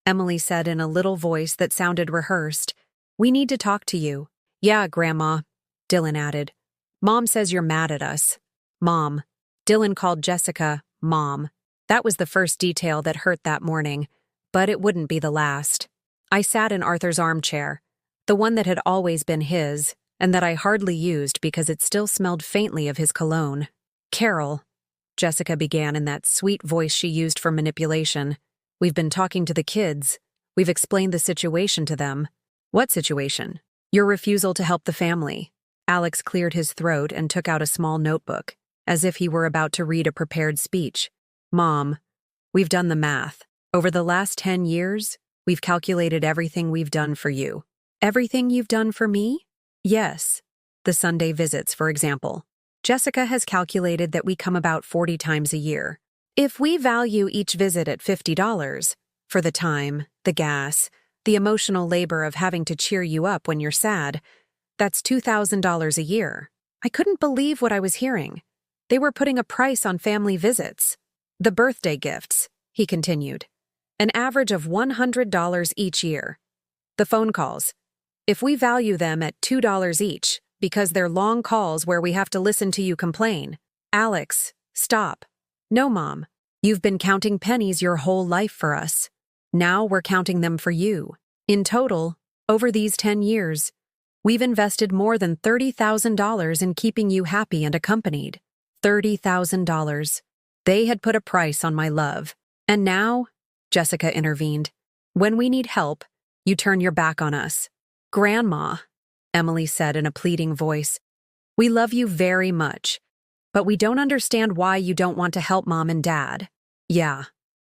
Emily said in a little voice that sounded rehearsed. We need to talk to you. Yeah, Grandma, Dylan added. Mom says you're mad at us. Mom. Dylan called Jessica Mom. That was the first detail that hurt that morning, but it wouldn't be the last. I sat in Arthur's armchair, the one that had always been his, and that I hardly used because it still smelled faintly of his cologne. Carol, Jessica began in that sweet voice she used for manipulation. We've been talking to the kids. We've explained the situation to them. What situation? Your refusal to help the family. Alex cleared his throat and took out a small notebook, as if he were about to read a prepared speech. Mom, we've done the math. Over the last 10 years, We've calculated everything we've done for you. Everything you've done for me? Yes. The Sunday visits, for example. Jessica has calculated that we come about 40 times a year. If we value each visit at $50, for the time, the gas, the emotional labor of having to cheer you up when you're sad, that's $2,000 a year. I couldn't believe what I was hearing. They were putting a price on family visits. The birthday gifts, he continued. An average of $100 each year. The phone calls. If we value them at $2 each, because they're long calls where we have to listen to you complain. Alex, stop. No, Mom. You've been counting pennies your whole life for us. Now we're counting them for you. In total, over these 10 years, we've invested more than $30,000 in keeping you happy and accompanied. $30,000. They had put a price on my love. And now, Jessica intervened, when we need help, you turn your back on us. Grandma, Emily said in a pleading voice, we love you very much, but we don't understand why you don't want to help Mom and Dad. Yeah,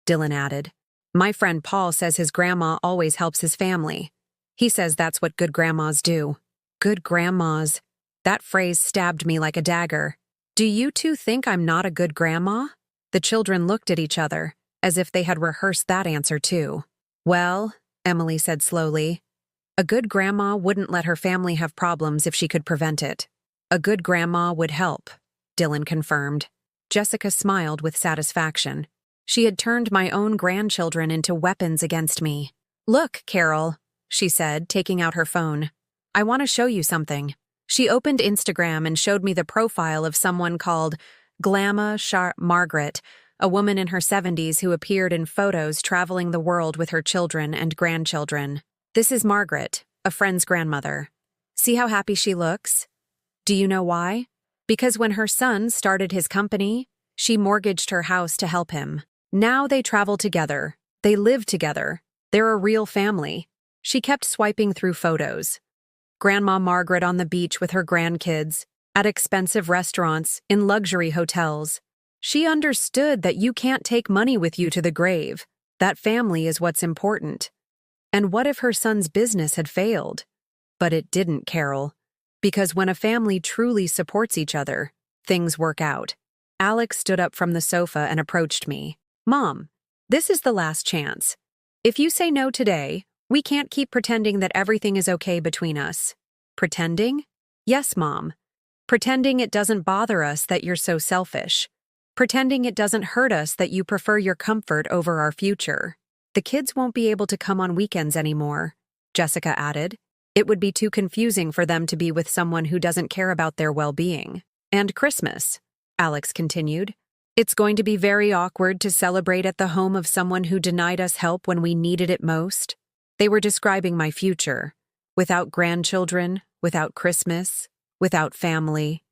Dylan added. My friend Paul says his grandma always helps his family. He says that's what good grandmas do. Good grandmas. That phrase stabbed me like a dagger. Do you two think I'm not a good grandma? The children looked at each other, as if they had rehearsed that answer too. Well, Emily said slowly, a good grandma wouldn't let her family have problems if she could prevent it. A good grandma would help, Dylan confirmed. Jessica smiled with satisfaction. She had turned my own grandchildren into weapons against me. Look, Carol, she said, taking out her phone. I want to show you something. She opened Instagram and showed me the profile of someone called Margaret, a woman in her 70s who appeared in photos traveling the world with her children and grandchildren. This is Margaret, a friend's grandmother. See how happy she looks? Do you know why? Because when her son started his company, she mortgaged her house to help him. Now they travel together. They live together. They're a real family. She kept swiping through photos. Grandma Margaret on the beach with her grandkids, at expensive restaurants, in luxury hotels. She understood that you can't take money with you to the grave. That family is what's important. And what if her son's business had failed? But it didn't, Carol. Because when a family truly supports each other, things work out. Alex stood up from the sofa and approached me. Mom, this is the last chance. If you say no today, we can't keep pretending that everything is okay between us. Pretending? Yes, Mom. Pretending it doesn't bother us that you're so selfish. Pretending it doesn't hurt us that you prefer your comfort over our future. The kids won't be able to come on weekends anymore, Jessica added. It would be too confusing for them to be with someone who doesn't care about their well-being. And Christmas, Alex continued. It's going to be very awkward to celebrate at the home of someone who denied us help when we needed it most. They were describing my future. Without grandchildren, without Christmas, without family.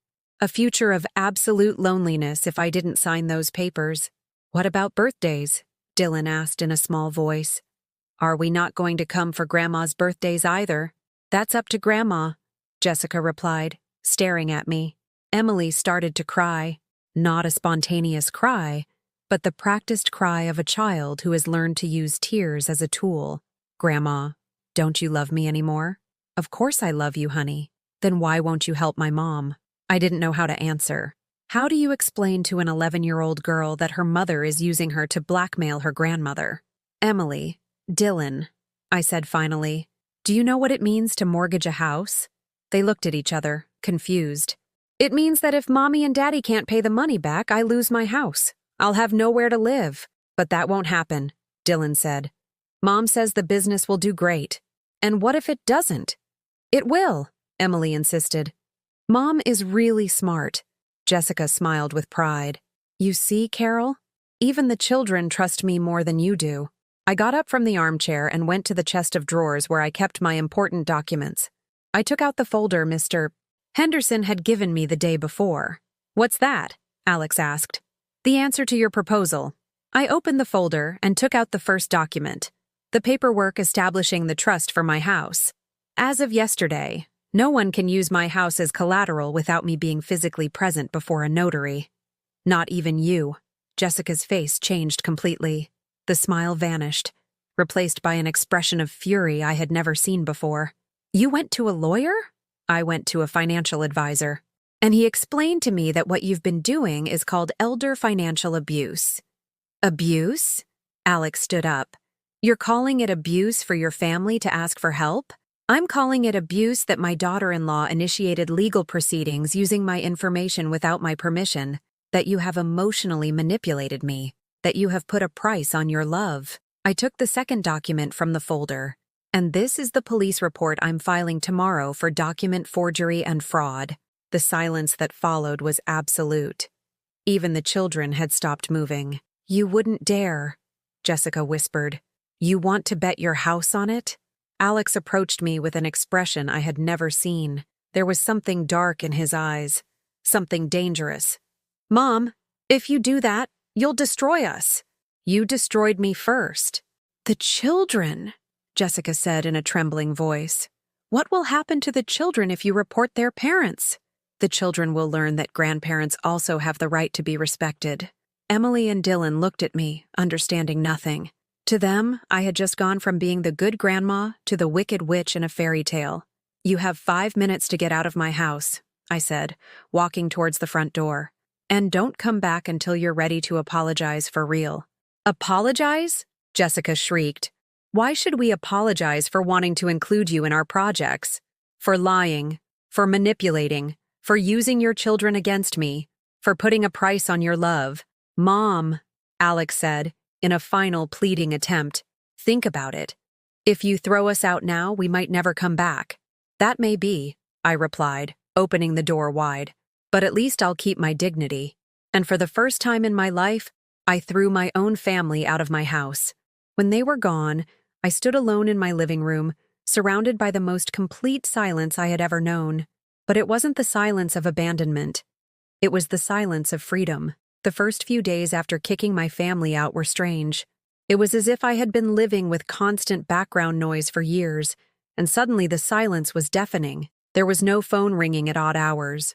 A future of absolute loneliness if I didn't sign those papers. What about birthdays? Dylan asked in a small voice. Are we not going to come for Grandma's birthdays either? That's up to Grandma, Jessica replied, staring at me. Emily started to cry. Not a spontaneous cry, but the practiced cry of a child who has learned to use tears as a tool. Grandma, don't you love me anymore? Of course I love you, honey. Then why won't you help my mom? I didn't know how to answer. How do you explain to an 11-year-old girl that her mother is using her to blackmail her grandmother? Emily, Dylan, I said finally, do you know what it means to mortgage a house? They looked at each other, confused. It means that if Mommy and Daddy can't pay the money back, I lose my house. I'll have nowhere to live. But that won't happen, Dylan said. Mom says the business will do great. And what if it doesn't? It will, Emily insisted. Mom is really smart. Jessica smiled with pride. You see, Carol? Even the children trust me more than you do. I got up from the armchair and went to the chest of drawers where I kept my important documents. I took out the folder Mr. Henderson had given me the day before. What's that? Alex asked. The answer to your proposal. I opened the folder and took out the first document, the paperwork establishing the trust for my house. As of yesterday, no one can use my house as collateral without me being physically present before a notary. Not even you. Jessica's face changed completely. The smile vanished. replaced by an expression of fury I had never seen before. "You went to a lawyer?" "I went to a financial advisor. And he explained to me that what you've been doing is called elder financial abuse." "Abuse?" Alex stood up. "You're calling it abuse for your family to ask for help?" "I'm calling it abuse that my daughter-in-law initiated legal proceedings using my information without my permission, that you have emotionally manipulated me, that you have put a price on your love." I took the second document from the folder. "And this is the police report I'm filing tomorrow for document forgery and fraud." The silence that followed was absolute. Even the children had stopped moving. "You wouldn't dare," Jessica whispered. "You want to bet your house on it?" Alex approached me with an expression I had never seen. There was something dark in his eyes, something dangerous. "Mom, if you do that, you'll destroy us." "You destroyed me first." "The children," Jessica said in a trembling voice. "What will happen to the children if you report their parents?" "The children will learn that grandparents also have the right to be respected." Emily and Dylan looked at me, understanding nothing. To them, I had just gone from being the good grandma to the wicked witch in a fairy tale. "You have 5 minutes to get out of my house," I said, walking towards the front door. "And don't come back until you're ready to apologize for real." "Apologize?" Jessica shrieked. "Why should we apologize for wanting to include you in our projects? For lying, for manipulating, for using your children against me, for putting a price on your love." "Mom," Alex said, in a final pleading attempt, "think about it. If you throw us out now, we might never come back." "That may be," I replied, opening the door wide. "But at least I'll keep my dignity." And for the first time in my life, I threw my own family out of my house. When they were gone, I stood alone in my living room, surrounded by the most complete silence I had ever known. But it wasn't the silence of abandonment. It was the silence of freedom. The first few days after kicking my family out were strange. It was as if I had been living with constant background noise for years, and suddenly the silence was deafening. There was no phone ringing at odd hours,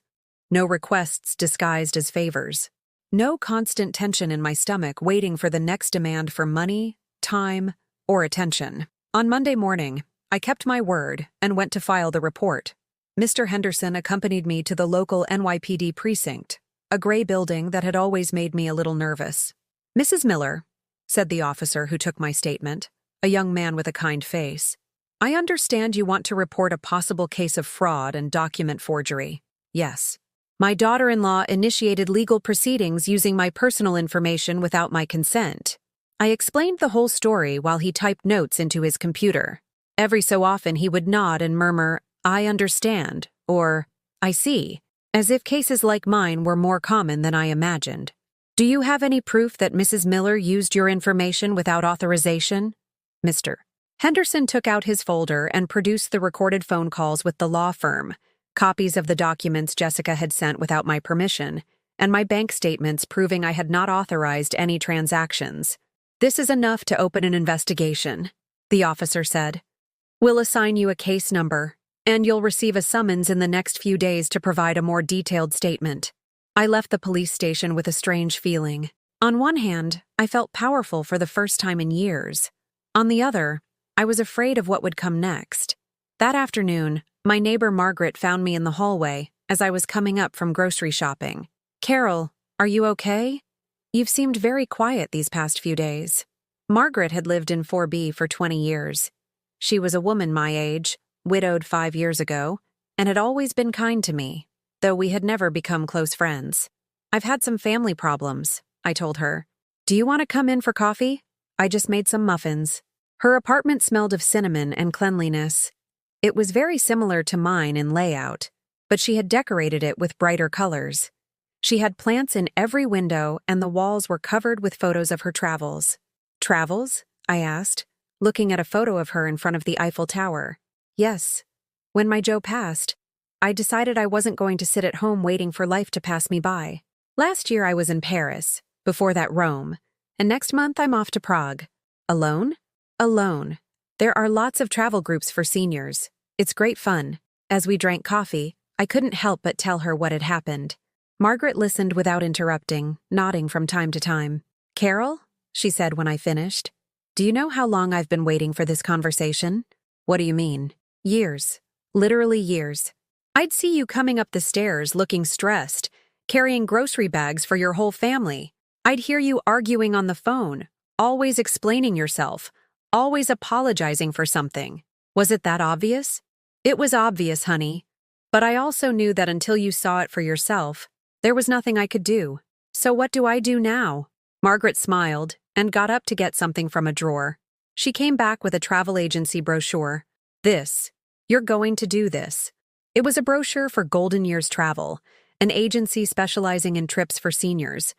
no requests disguised as favors, no constant tension in my stomach waiting for the next demand for money, time, or attention. On Monday morning, I kept my word and went to file the report. Mr. Henderson accompanied me to the local NYPD precinct, a gray building that had always made me a little nervous. "Mrs. Miller," said the officer who took my statement, a young man with a kind face, "I understand you want to report a possible case of fraud and document forgery." "Yes. My daughter-in-law initiated legal proceedings using my personal information without my consent." I explained the whole story while he typed notes into his computer. Every so often he would nod and murmur, "I understand," or "I see," as if cases like mine were more common than I imagined. "Do you have any proof that Mrs. Miller used your information without authorization?" Mr. Henderson took out his folder and produced the recorded phone calls with the law firm, copies of the documents Jessica had sent without my permission, and my bank statements proving I had not authorized any transactions. "This is enough to open an investigation," the officer said. "We'll assign you a case number, and you'll receive a summons in the next few days to provide a more detailed statement." I left the police station with a strange feeling. On one hand, I felt powerful for the first time in years. On the other, I was afraid of what would come next. That afternoon, my neighbor Margaret found me in the hallway as I was coming up from grocery shopping. "Carol, are you okay? You've seemed very quiet these past few days." Margaret had lived in 4B for 20 years. She was a woman my age, widowed 5 years ago, and had always been kind to me, though we had never become close friends. "I've had some family problems," I told her. "Do you want to come in for coffee? I just made some muffins." Her apartment smelled of cinnamon and cleanliness. It was very similar to mine in layout, but she had decorated it with brighter colors. She had plants in every window, and the walls were covered with photos of her travels. "Travels?" I asked, looking at a photo of her in front of the Eiffel Tower. "Yes. When my Joe passed, I decided I wasn't going to sit at home waiting for life to pass me by. Last year I was in Paris, before that Rome, and next month I'm off to Prague." "Alone?" "Alone. There are lots of travel groups for seniors. It's great fun." As we drank coffee, I couldn't help but tell her what had happened. Margaret listened without interrupting, nodding from time to time. "Carol," she said when I finished, Do you know how long I've been waiting for this conversation? What do you mean? Years. Literally years. I'd see you coming up the stairs looking stressed, carrying grocery bags for your whole family. I'd hear you arguing on the phone, always explaining yourself, always apologizing for something. Was it that obvious? It was obvious, honey. But I also knew that until you saw it for yourself, there was nothing I could do. So what do I do now? Margaret smiled and got up to get something from a drawer. She came back with a travel agency brochure. You're going to do this. It was a brochure for Golden Years Travel, an agency specializing in trips for seniors.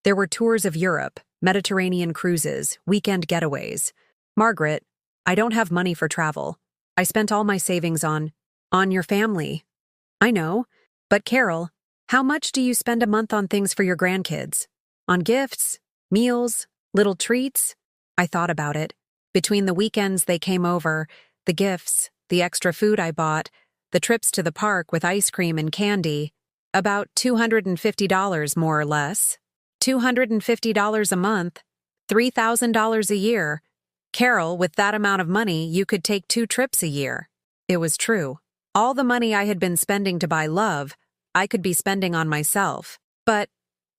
There were tours of Europe, Mediterranean cruises, weekend getaways. Margaret, I don't have money for travel. I spent all my savings on your family. I know, but Carol, how much do you spend a month on things for your grandkids? On gifts, meals, little treats? I thought about it. Between the weekends they came over, the gifts, the extra food I bought, the trips to the park with ice cream and candy, about $250 more or less. $250 a month, $3,000 a year. Carol, with that amount of money, you could take 2 trips a year. It was true. All the money I had been spending to buy love, I could be spending on myself. But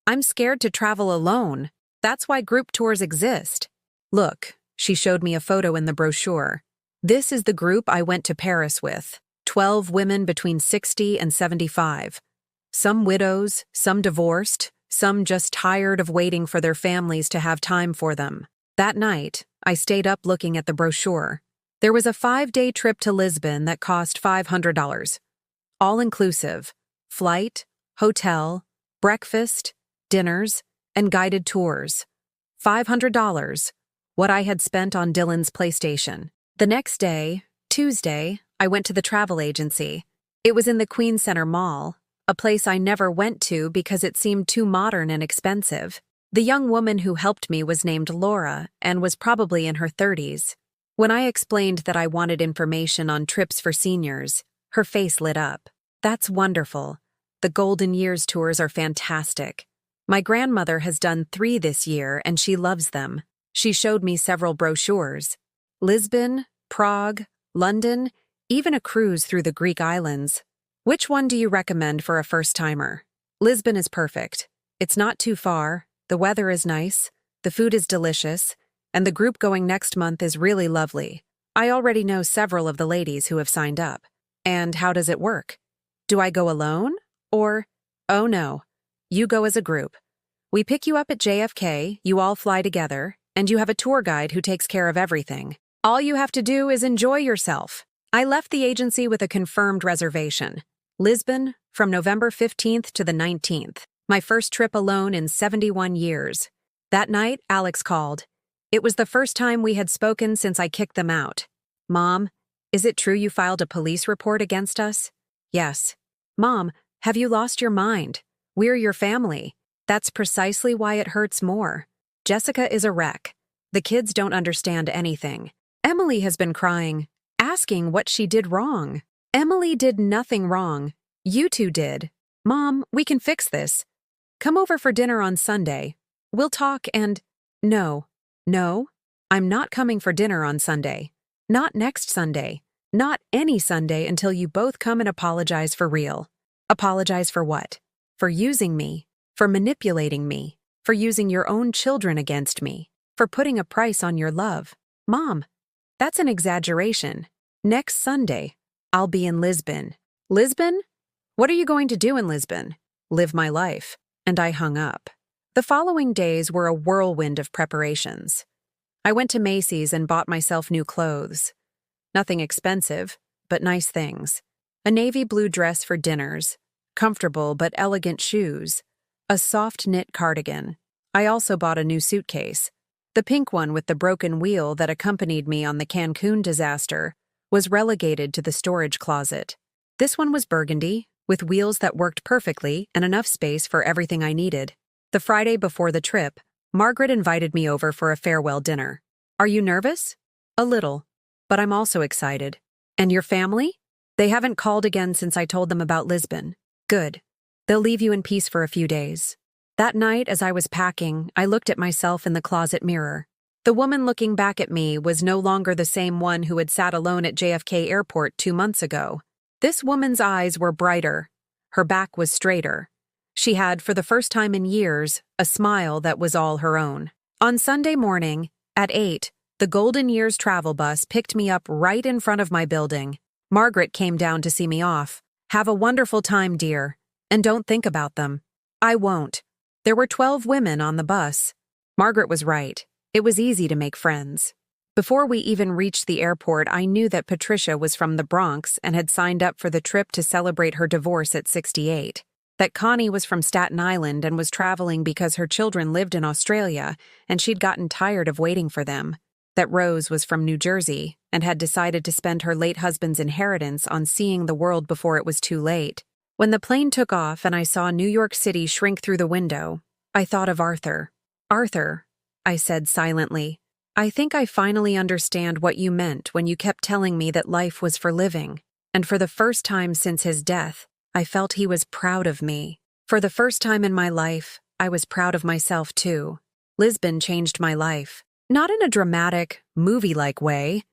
I'm scared to travel alone. That's why group tours exist. Look, she showed me a photo in the brochure. This is the group I went to Paris with. 12 women between 60 and 75. Some widows, some divorced, some just tired of waiting for their families to have time for them. That night, I stayed up looking at the brochure. There was a 5-day trip to Lisbon that cost $500. All-inclusive. Flight, hotel, breakfast, dinners, and guided tours. $500. What I had spent on Dylan's PlayStation. The next day, Tuesday, I went to the travel agency. It was in the Queen Center Mall, a place I never went to because it seemed too modern and expensive. The young woman who helped me was named Laura and was probably in her 30s. When I explained that I wanted information on trips for seniors, her face lit up. That's wonderful. The Golden Years tours are fantastic. My grandmother has done 3 this year and she loves them. She showed me several brochures. Lisbon, Prague, London, even a cruise through the Greek islands. Which one do you recommend for a first-timer? Lisbon is perfect. It's not too far, the weather is nice, the food is delicious, and the group going next month is really lovely. I already know several of the ladies who have signed up. And how does it work? Do I go alone? Or, oh no, you go as a group. We pick you up at JFK, you all fly together, and you have a tour guide who takes care of everything. All you have to do is enjoy yourself. I left the agency with a confirmed reservation. Lisbon, from November 15th to the 19th. My first trip alone in 71 years. That night, Alex called. It was the first time we had spoken since I kicked them out. Mom, is it true you filed a police report against us? Yes. Mom, have you lost your mind? We're your family. That's precisely why it hurts more. Jessica is a wreck. The kids don't understand anything. Emily has been crying, asking what she did wrong. Emily did nothing wrong. You two did. Mom, we can fix this. Come over for dinner on Sunday. We'll talk and… No, I'm not coming for dinner on Sunday. Not next Sunday. Not any Sunday until you both come and apologize for real. Apologize for what? For using me. For manipulating me. For using your own children against me. For putting a price on your love. Mom, that's an exaggeration. Next Sunday, I'll be in Lisbon. Lisbon? What are you going to do in Lisbon? Live my life. And I hung up. The following days were a whirlwind of preparations. I went to Macy's and bought myself new clothes. Nothing expensive, but nice things. A navy blue dress for dinners, comfortable but elegant shoes, a soft knit cardigan. I also bought a new suitcase. The pink one with the broken wheel that accompanied me on the Cancún disaster was relegated to the storage closet. This one was burgundy, with wheels that worked perfectly and enough space for everything I needed. The Friday before the trip, Margaret invited me over for a farewell dinner. Are you nervous? A little, but I'm also excited. And your family? They haven't called again since I told them about Lisbon. Good. They'll leave you in peace for a few days. That night, as I was packing, I looked at myself in the closet mirror. The woman looking back at me was no longer the same one who had sat alone at JFK Airport 2 months ago. This woman's eyes were brighter. Her back was straighter. She had, for the first time in years, a smile that was all her own. On Sunday morning, at 8, the Golden Years travel bus picked me up right in front of my building. Margaret came down to see me off. "Have a wonderful time, dear. And don't think about them." "I won't." There were 12 women on the bus. Margaret was right. It was easy to make friends. Before we even reached the airport, I knew that Patricia was from the Bronx and had signed up for the trip to celebrate her divorce at 68. That Connie was from Staten Island and was traveling because her children lived in Australia and she'd gotten tired of waiting for them. That Rose was from New Jersey and had decided to spend her late husband's inheritance on seeing the world before it was too late. When the plane took off and I saw New York City shrink through the window, I thought of Arthur. "Arthur," I said silently, "I think I finally understand what you meant when you kept telling me that life was for living." And for the first time since his death, I felt he was proud of me. For the first time in my life, I was proud of myself too. Lisbon changed my life. Not in a dramatic, movie-like way,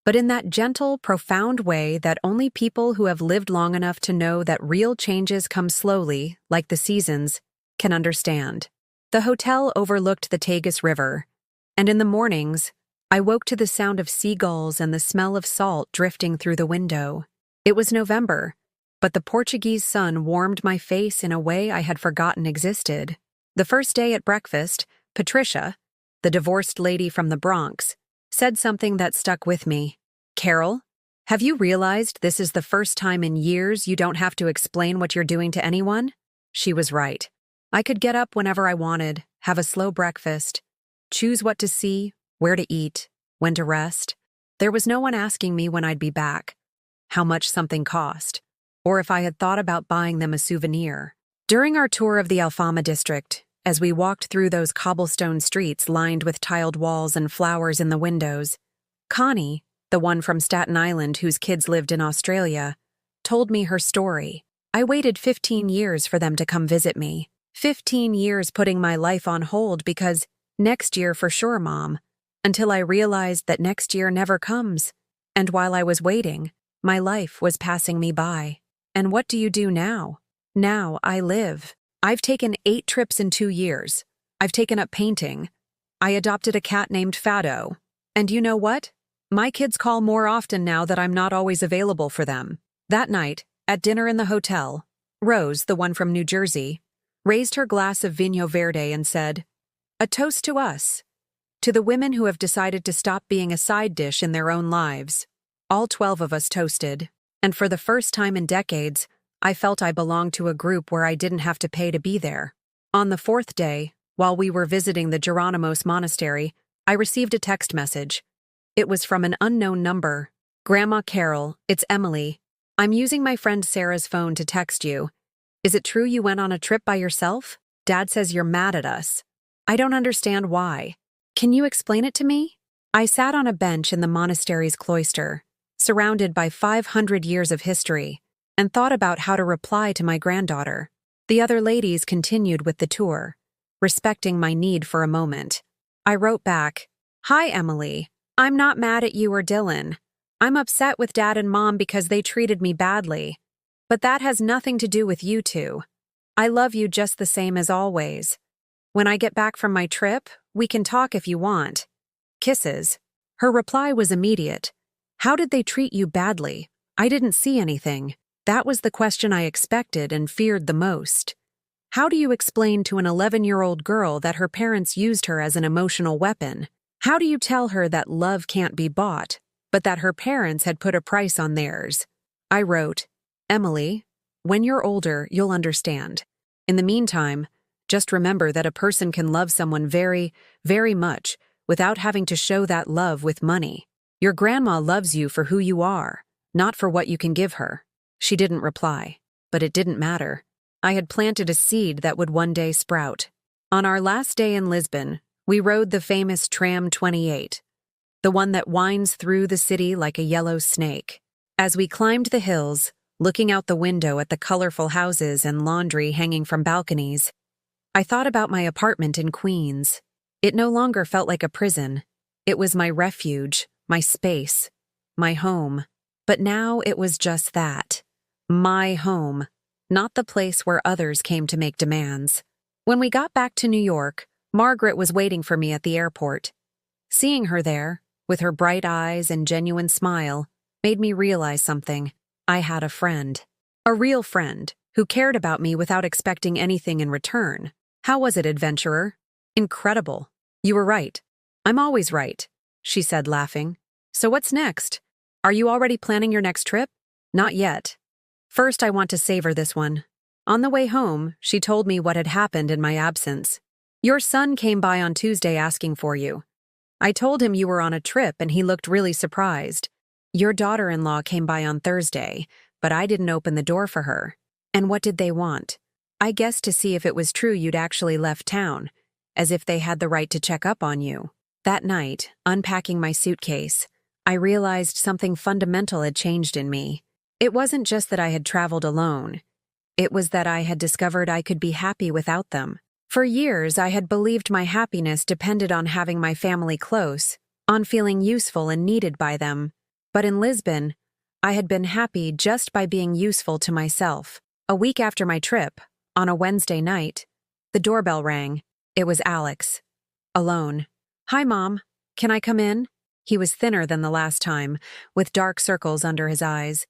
but in that gentle, profound way that only people who have lived long enough to know that real changes come slowly, like the seasons, can understand. The hotel overlooked the Tagus River, and in the mornings, I woke to the sound of seagulls and the smell of salt drifting through the window. It was November, but the Portuguese sun warmed my face in a way I had forgotten existed. The first day at breakfast, Patricia, the divorced lady from the Bronx, said something that stuck with me. "Carol, have you realized this is the first time in years you don't have to explain what you're doing to anyone?" She was right. I could get up whenever I wanted, have a slow breakfast, choose what to see, where to eat, when to rest. There was no one asking me when I'd be back, how much something cost, or if I had thought about buying them a souvenir. During our tour of the Alfama district, as we walked through those cobblestone streets lined with tiled walls and flowers in the windows, Connie, the one from Staten Island whose kids lived in Australia, told me her story. I waited 15 years for them to come visit me. 15 years putting my life on hold because next year for sure, Mom, until I realized that next year never comes. And while I was waiting, my life was passing me by. And what do you do now? Now I live. I've taken 8 trips in 2 years. I've taken up painting. I adopted a cat named Fado. And you know what? My kids call more often now that I'm not always available for them. That night, at dinner in the hotel, Rose, the one from New Jersey, raised her glass of Vinho Verde and said, "A toast to us, to the women who have decided to stop being a side dish in their own lives." All 12 of us toasted, and for the first time in decades, I felt I belonged to a group where I didn't have to pay to be there. On the 4th day, while we were visiting the Geronimos Monastery, I received a text message. It was from an unknown number. "Grandma Carol, it's Emily. I'm using my friend Sarah's phone to text you. Is it true you went on a trip by yourself? Dad says you're mad at us. I don't understand why. Can you explain it to me?" I sat on a bench in the monastery's cloister, surrounded by 500 years of history, and thought about how to reply to my granddaughter. The other ladies continued with the tour, respecting my need for a moment. I wrote back, "Hi, Emily. I'm not mad at you or Dylan. I'm upset with Dad and Mom because they treated me badly. But that has nothing to do with you two. I love you just the same as always. When I get back from my trip, we can talk if you want. Kisses." Her reply was immediate. "How did they treat you badly? I didn't see anything." That was the question I expected and feared the most. How do you explain to an 11-year-old girl that her parents used her as an emotional weapon? How do you tell her that love can't be bought, but that her parents had put a price on theirs? I wrote, "Emily, when you're older, you'll understand. In the meantime, just remember that a person can love someone very, very much without having to show that love with money. Your grandma loves you for who you are, not for what you can give her." She didn't reply, but it didn't matter. I had planted a seed that would one day sprout. On our last day in Lisbon, we rode the famous Tram 28, the one that winds through the city like a yellow snake. As we climbed the hills, looking out the window at the colorful houses and laundry hanging from balconies, I thought about my apartment in Queens. It no longer felt like a prison. It was my refuge, my space, my home. But now it was just that. My home, not the place where others came to make demands. When we got back to New York, Margaret was waiting for me at the airport. Seeing her there, with her bright eyes and genuine smile, made me realize something. I had a friend. A real friend, who cared about me without expecting anything in return. How was it, adventurer? Incredible. You were right. I'm always right, she said, laughing. So what's next? Are you already planning your next trip? Not yet. First, I want to savor this one. On the way home, she told me what had happened in my absence. Your son came by on Tuesday asking for you. I told him you were on a trip and he looked really surprised. Your daughter-in-law came by on Thursday, but I didn't open the door for her. And what did they want? I guessed to see if it was true you'd actually left town, as if they had the right to check up on you. That night, unpacking my suitcase, I realized something fundamental had changed in me. It wasn't just that I had traveled alone. It was that I had discovered I could be happy without them. For years, I had believed my happiness depended on having my family close, on feeling useful and needed by them. But in Lisbon, I had been happy just by being useful to myself. A week after my trip, on a Wednesday night, the doorbell rang. It was Alex. Alone. Hi, Mom. Can I come in? He was thinner than the last time, with dark circles under his eyes.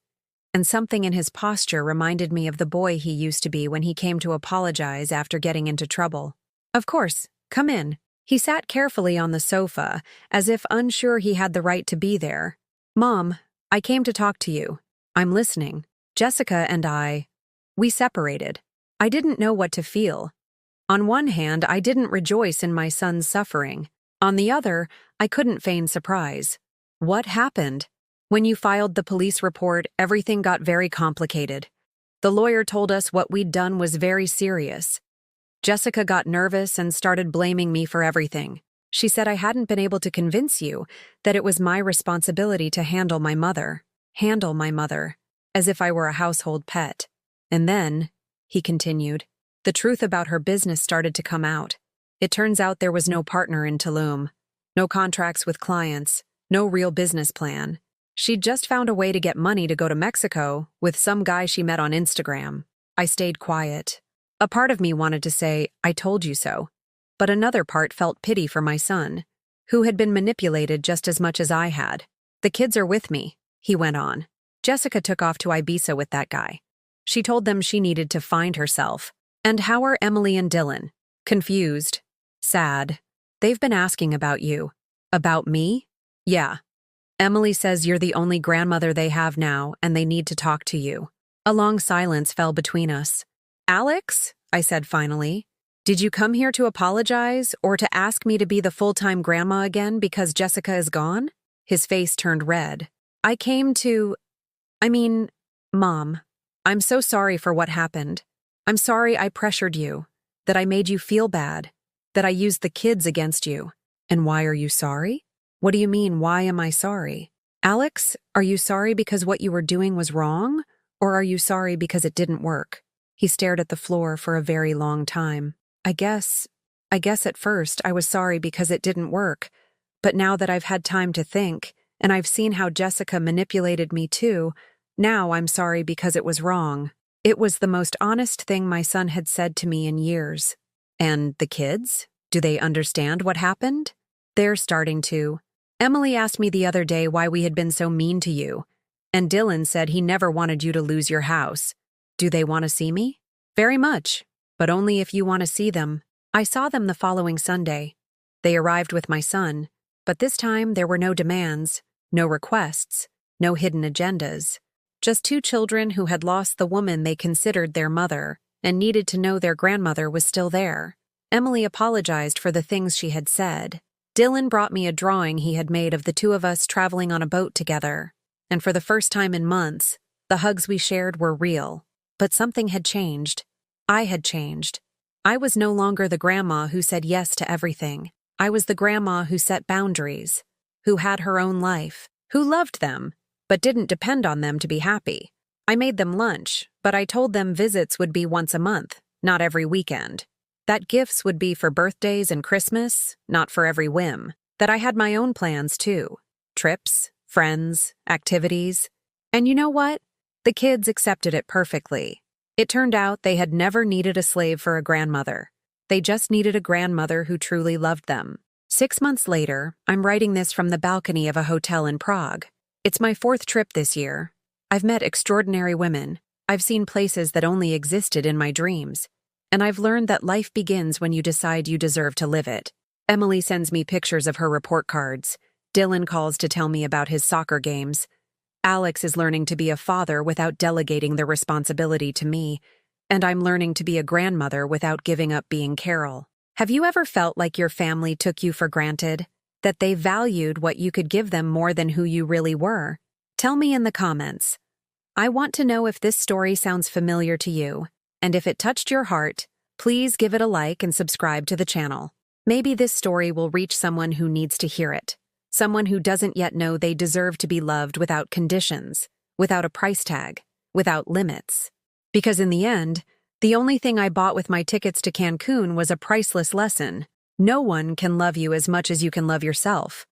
And something in his posture reminded me of the boy he used to be when he came to apologize after getting into trouble. Of course, come in. He sat carefully on the sofa, as if unsure he had the right to be there. Mom, I came to talk to you. I'm listening. Jessica and we separated. I didn't know what to feel. On one hand, I didn't rejoice in my son's suffering. On the other, I couldn't feign surprise. What happened? When you filed the police report, everything got very complicated. The lawyer told us what we'd done was very serious. Jessica got nervous and started blaming me for everything. She said I hadn't been able to convince you, that it was my responsibility to handle my mother, as if I were a household pet. And then, he continued, the truth about her business started to come out. It turns out there was no partner in Tulum, no contracts with clients, no real business plan. She'd just found a way to get money to go to Mexico with some guy she met on Instagram. I stayed quiet. A part of me wanted to say, I told you so. But another part felt pity for my son, who had been manipulated just as much as I had. The kids are with me, he went on. Jessica took off to Ibiza with that guy. She told them she needed to find herself. And how are Emily and Dylan? Confused. Sad. They've been asking about you. About me? Yeah. Emily says you're the only grandmother they have now, and they need to talk to you. A long silence fell between us. Alex, I said finally, did you come here to apologize or to ask me to be the full-time grandma again because Jessica is gone? His face turned red. Mom, I'm so sorry for what happened. I'm sorry I pressured you, that I made you feel bad, that I used the kids against you. And why are you sorry? What do you mean, why am I sorry? Alex, are you sorry because what you were doing was wrong? Or are you sorry because it didn't work? He stared at the floor for a very long time. I guess at first I was sorry because it didn't work. But now that I've had time to think, and I've seen how Jessica manipulated me too, now I'm sorry because it was wrong. It was the most honest thing my son had said to me in years. And the kids? Do they understand what happened? They're starting to. Emily asked me the other day why we had been so mean to you, and Dylan said he never wanted you to lose your house. Do they want to see me? Very much, but only if you want to see them. I saw them the following Sunday. They arrived with my son, but this time there were no demands, no requests, no hidden agendas. Just two children who had lost the woman they considered their mother and needed to know their grandmother was still there. Emily apologized for the things she had said. Dylan brought me a drawing he had made of the two of us traveling on a boat together, and for the first time in months, the hugs we shared were real. But something had changed. I had changed. I was no longer the grandma who said yes to everything. I was the grandma who set boundaries, who had her own life, who loved them, but didn't depend on them to be happy. I made them lunch, but I told them visits would be once a month, not every weekend. That gifts would be for birthdays and Christmas, not for every whim. that I had my own plans too. Trips, friends, activities. And you know what? The kids accepted it perfectly. It turned out they had never needed a slave for a grandmother. They just needed a grandmother who truly loved them. 6 months later, I'm writing this from the balcony of a hotel in Prague. It's my 4th trip this year. I've met extraordinary women. I've seen places that only existed in my dreams. And I've learned that life begins when you decide you deserve to live it. Emily sends me pictures of her report cards. Dylan calls to tell me about his soccer games. Alex is learning to be a father without delegating the responsibility to me. And I'm learning to be a grandmother without giving up being Carol. Have you ever felt like your family took you for granted? That they valued what you could give them more than who you really were? Tell me in the comments. I want to know if this story sounds familiar to you. And if it touched your heart, please give it a like and subscribe to the channel. Maybe this story will reach someone who needs to hear it. Someone who doesn't yet know they deserve to be loved without conditions, without a price tag, without limits. Because in the end, the only thing I bought with my tickets to Cancun was a priceless lesson. No one can love you as much as you can love yourself.